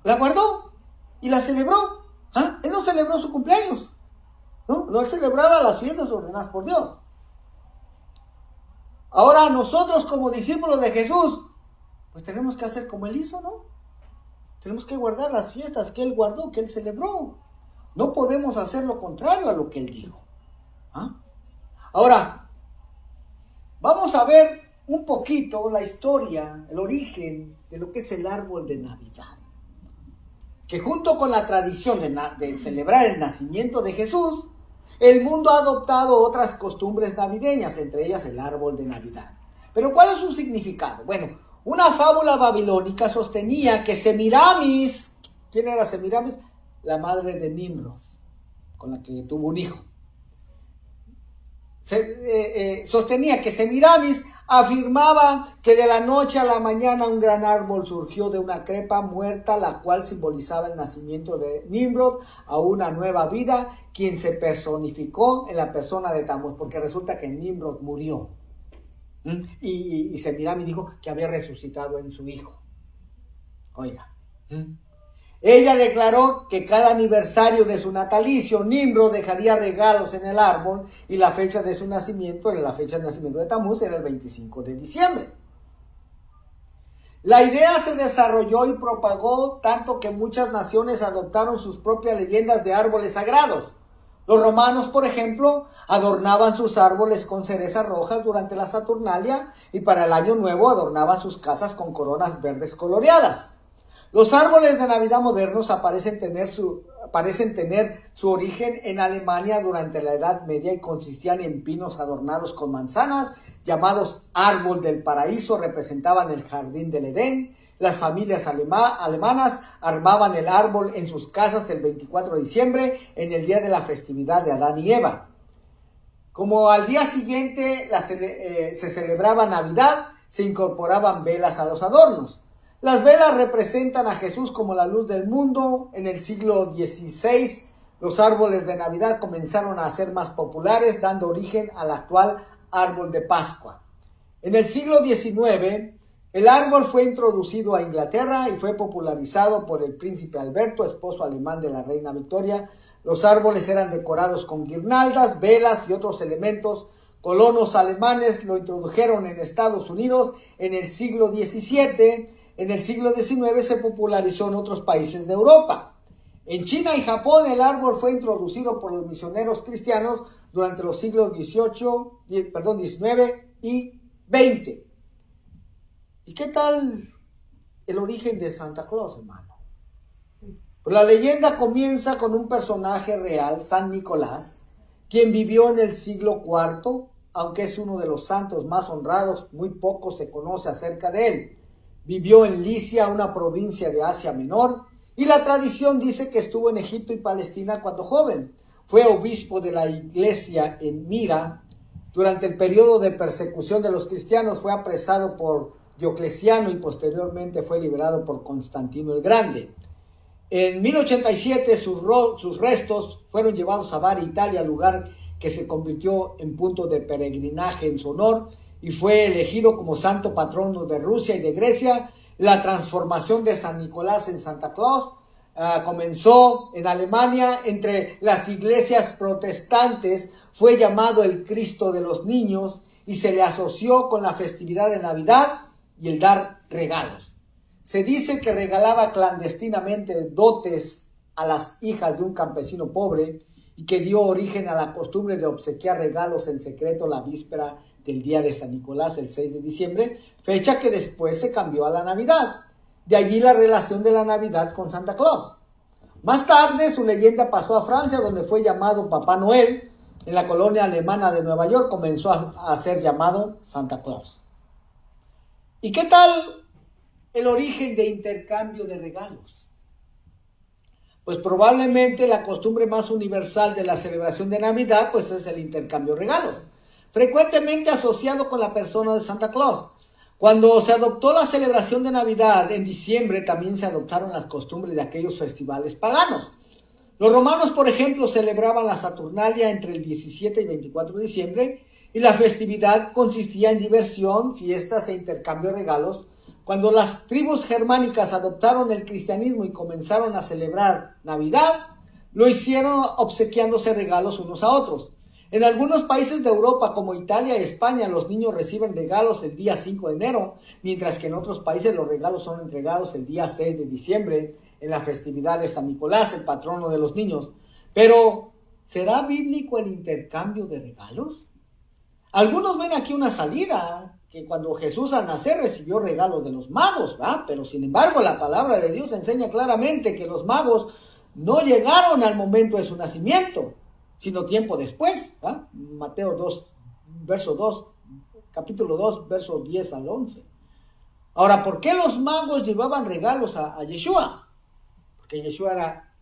la guardó y la celebró. ¿Ah? Él no celebró su cumpleaños, ¿no? Él celebraba las fiestas ordenadas por Dios. Ahora nosotros como discípulos de Jesús, pues tenemos que hacer como Él hizo, ¿no? Tenemos que guardar las fiestas que Él guardó, que Él celebró. No podemos hacer lo contrario a lo que Él dijo. ¿Ah? Ahora, vamos a ver un poquito la historia, el origen de lo que es el árbol de Navidad. Que junto con la tradición de celebrar el nacimiento de Jesús, el mundo ha adoptado otras costumbres navideñas, entre ellas el árbol de Navidad. Pero ¿cuál es su significado? Bueno, una fábula babilónica sostenía que Semiramis, ¿quién era Semiramis? La madre de Nimrod, con la que tuvo un hijo. Sostenía que Semiramis afirmaba que de la noche a la mañana un gran árbol surgió de una crepa muerta, la cual simbolizaba el nacimiento de Nimrod a una nueva vida, quien se personificó en la persona de Tamuz, porque resulta que Nimrod murió. Y Semiramis dijo que había resucitado en su hijo. Oiga. Ella declaró que cada aniversario de su natalicio, Nimrod dejaría regalos en el árbol y la fecha de su nacimiento, la fecha de nacimiento de Tamuz, era el 25 de diciembre. La idea se desarrolló y propagó tanto que muchas naciones adoptaron sus propias leyendas de árboles sagrados. Los romanos, por ejemplo, adornaban sus árboles con cerezas rojas durante la Saturnalia y para el Año Nuevo adornaban sus casas con coronas verdes coloreadas. Los árboles de Navidad modernos parecen tener su origen en Alemania durante la Edad Media y consistían en pinos adornados con manzanas, llamados árbol del paraíso, representaban el jardín del Edén. Las familias alemanas armaban el árbol en sus casas el 24 de diciembre, en el día de la festividad de Adán y Eva. Como al día siguiente se celebraba Navidad, se incorporaban velas a los adornos. Las velas representan a Jesús como la luz del mundo. En el siglo XVI, los árboles de Navidad comenzaron a ser más populares, dando origen al actual árbol de Pascua. En el siglo XIX, el árbol fue introducido a Inglaterra y fue popularizado por el príncipe Alberto, esposo alemán de la reina Victoria. Los árboles eran decorados con guirnaldas, velas y otros elementos. Colonos alemanes lo introdujeron en Estados Unidos en el siglo XVII. En el siglo XIX se popularizó en otros países de Europa. En China y Japón el árbol fue introducido por los misioneros cristianos durante los siglos XIX y XX. ¿Y qué tal el origen de Santa Claus, hermano? Pues la leyenda comienza con un personaje real, San Nicolás, quien vivió en el siglo IV, aunque es uno de los santos más honrados, muy poco se conoce acerca de él. Vivió en Licia, una provincia de Asia Menor, y la tradición dice que estuvo en Egipto y Palestina cuando joven. Fue obispo de la iglesia en Mira. Durante el periodo de persecución de los cristianos fue apresado por Diocleciano y posteriormente fue liberado por Constantino el Grande. En 1087 sus restos fueron llevados a Bari, Italia, lugar que se convirtió en punto de peregrinaje en su honor, y fue elegido como santo patrono de Rusia y de Grecia. La transformación de San Nicolás en Santa Claus comenzó en Alemania. Entre las iglesias protestantes fue llamado el Cristo de los niños y se le asoció con la festividad de Navidad y el dar regalos. Se dice que regalaba clandestinamente dotes a las hijas de un campesino pobre y que dio origen a la costumbre de obsequiar regalos en secreto la víspera del día de San Nicolás, el 6 de diciembre, fecha que después se cambió a la Navidad. De allí la relación de la Navidad con Santa Claus. Más tarde su leyenda pasó a Francia, donde fue llamado Papá Noel. En la colonia alemana de Nueva York comenzó a ser llamado Santa Claus. ¿Y qué tal el origen de intercambio de regalos? Pues probablemente la costumbre más universal de la celebración de Navidad pues es el intercambio de regalos, frecuentemente asociado con la persona de Santa Claus. Cuando se adoptó la celebración de Navidad en diciembre, también se adoptaron las costumbres de aquellos festivales paganos. Los romanos, por ejemplo, celebraban la Saturnalia entre el 17 y 24 de diciembre, y la festividad consistía en diversión, fiestas e intercambio de regalos. Cuando las tribus germánicas adoptaron el cristianismo y comenzaron a celebrar Navidad, lo hicieron obsequiándose regalos unos a otros. En algunos países de Europa, como Italia y España, los niños reciben regalos el día 5 de enero, mientras que en otros países los regalos son entregados el día 6 de diciembre, en la festividad de San Nicolás, el patrono de los niños. Pero, ¿será bíblico el intercambio de regalos? Algunos ven aquí una salida, que cuando Jesús al nacer recibió regalos de los magos, ¿va? Pero sin embargo la palabra de Dios enseña claramente que los magos no llegaron al momento de su nacimiento, sino tiempo después, ¿va? Mateo 2, verso 2, capítulo 2, verso 10 al 11. Ahora, ¿por qué los magos llevaban regalos a Yeshua? Porque Yeshua era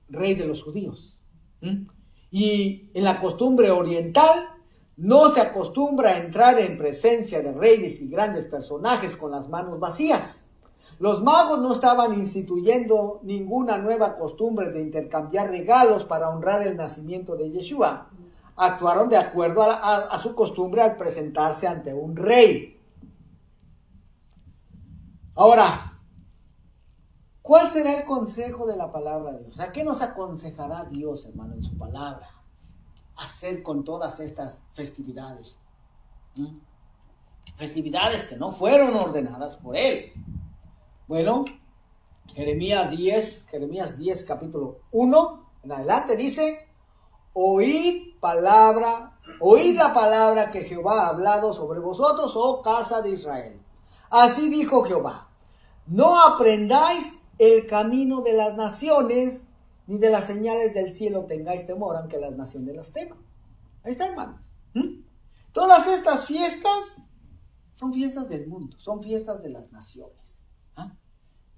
rey de los judíos. Y en la costumbre oriental no se acostumbra a entrar en presencia de reyes y grandes personajes con las manos vacías. Los magos no estaban instituyendo ninguna nueva costumbre de intercambiar regalos para honrar el nacimiento de Yeshua. Actuaron de acuerdo a su costumbre al presentarse ante un rey. Ahora, ¿cuál será el consejo de la palabra de Dios? ¿A qué nos aconsejará Dios, hermano, en su palabra? Hacer con todas estas festividades. Festividades que no fueron ordenadas por Él. Bueno, Jeremías 10, capítulo 1, en adelante dice: oíd la palabra que Jehová ha hablado sobre vosotros, oh casa de Israel. Así dijo Jehová: no aprendáis el camino de las naciones, ni de las señales del cielo tengáis temor, aunque las naciones las teman. Ahí está, hermano. Todas estas fiestas son fiestas del mundo, son fiestas de las naciones.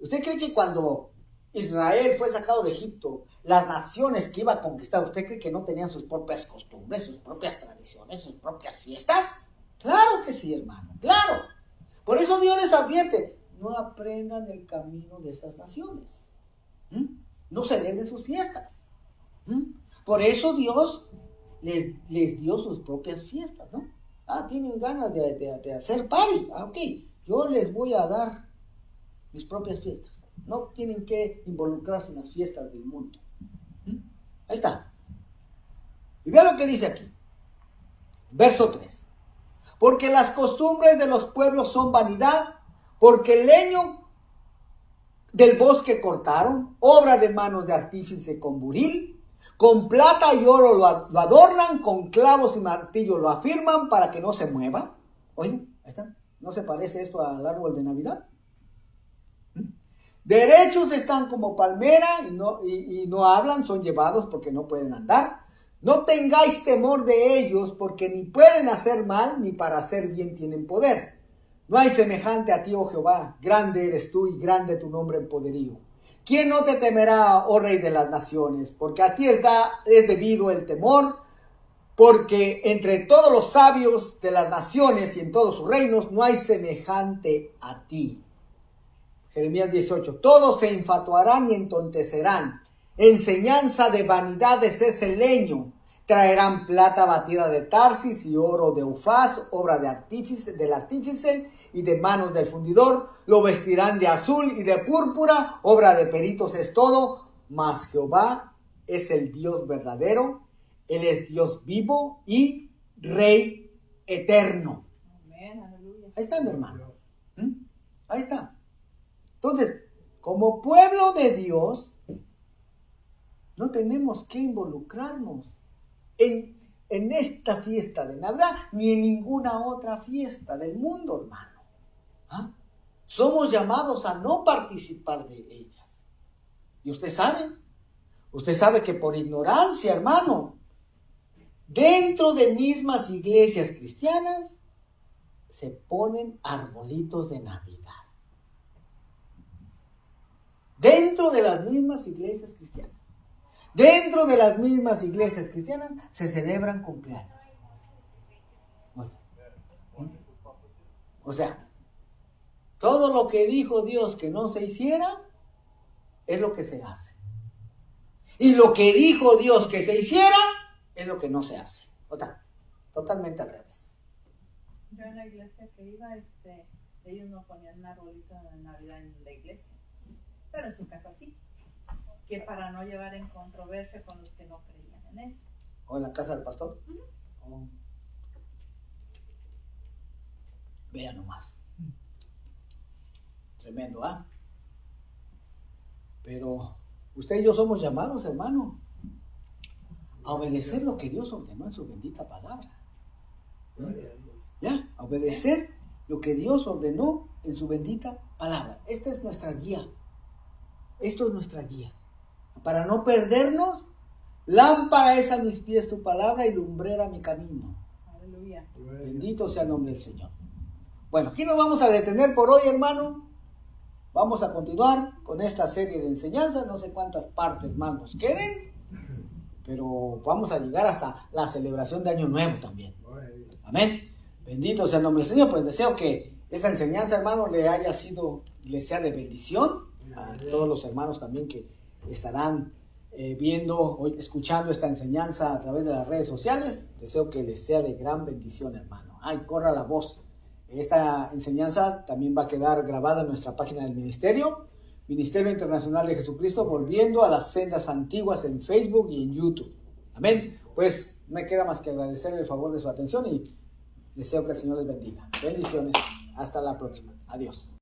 ¿Usted cree que cuando Israel fue sacado de Egipto, las naciones que iba a conquistar, ¿usted cree que no tenían sus propias costumbres, sus propias tradiciones, sus propias fiestas? Claro que sí, hermano, claro. Por eso Dios les advierte: no aprendan el camino de estas naciones. No celebren sus fiestas. Por eso Dios les dio sus propias fiestas, ¿no? Tienen ganas de hacer party. Ok, yo les voy a dar mis propias fiestas. No tienen que involucrarse en las fiestas del mundo. Ahí está. Y vea lo que dice aquí. Verso 3. Porque las costumbres de los pueblos son vanidad, porque el leño del bosque cortaron, obra de manos de artífice con buril, con plata y oro lo adornan, con clavos y martillo lo afirman para que no se mueva. Oye, ahí está. ¿No se parece esto al árbol de Navidad? Derechos están como palmera y no hablan, son llevados porque no pueden andar. No tengáis temor de ellos, porque ni pueden hacer mal, ni para hacer bien tienen poder. No hay semejante a ti, oh Jehová, grande eres tú y grande tu nombre en poderío. ¿Quién no te temerá, oh Rey de las naciones? Porque a ti es debido el temor, porque entre todos los sabios de las naciones y en todos sus reinos no hay semejante a ti. Jeremías 18. Todos se infatuarán y entontecerán. Enseñanza de vanidades es el leño. Traerán plata batida de Tarsis y oro de Ufaz, obra del artífice y de manos del fundidor. Lo vestirán de azul y de púrpura, obra de peritos es todo. Mas Jehová es el Dios verdadero. Él es Dios vivo y Rey eterno. Amén, aleluya. Ahí está, mi hermano. Ahí está. Entonces, como pueblo de Dios, no tenemos que involucrarnos en esta fiesta de Navidad, ni en ninguna otra fiesta del mundo, hermano. Somos llamados a no participar de ellas. Y usted sabe que por ignorancia, hermano, dentro de mismas iglesias cristianas, se ponen arbolitos de Navidad. Dentro de las mismas iglesias cristianas. Dentro de las mismas iglesias cristianas se celebran cumpleaños. O sea, Todo lo que dijo Dios que no se hiciera, es lo que se hace. Y lo que dijo Dios que se hiciera, es lo que no se hace. Totalmente al revés. Yo en la iglesia que iba, ellos no ponían un arbolito de Navidad en la iglesia, pero en su casa sí, que para no llevar en controversia con los que no creían en eso. ¿O en la casa del pastor? Oh. Vea nomás. Tremendo, ¿ah? Pero usted y yo somos llamados, hermano, a obedecer lo que Dios ordenó en su bendita palabra. ¿Ya? A obedecer lo que Dios ordenó en su bendita palabra. Esta es nuestra guía. Esto es nuestra guía. Para no perdernos, lámpara es a mis pies tu palabra y lumbrera mi camino. Aleluya. Bendito sea el nombre del Señor. Bueno, aquí nos vamos a detener por hoy, hermano. Vamos a continuar con esta serie de enseñanzas. No sé cuántas partes más nos queden, pero vamos a llegar hasta la celebración de Año Nuevo también. Amén. Bendito sea el nombre del Señor. Pues deseo que esta enseñanza, hermano, le sea de bendición a todos los hermanos también que estarán escuchando esta enseñanza a través de las redes sociales. Deseo que les sea de gran bendición, hermano. Ay, corra la voz. Esta enseñanza también va a quedar grabada en nuestra página del ministerio, Ministerio Internacional de Jesucristo, volviendo a las sendas antiguas en Facebook y en YouTube. Amén. Pues no me queda más que agradecerle el favor de su atención y deseo que el Señor les bendiga. Bendiciones. Hasta la próxima. Adiós.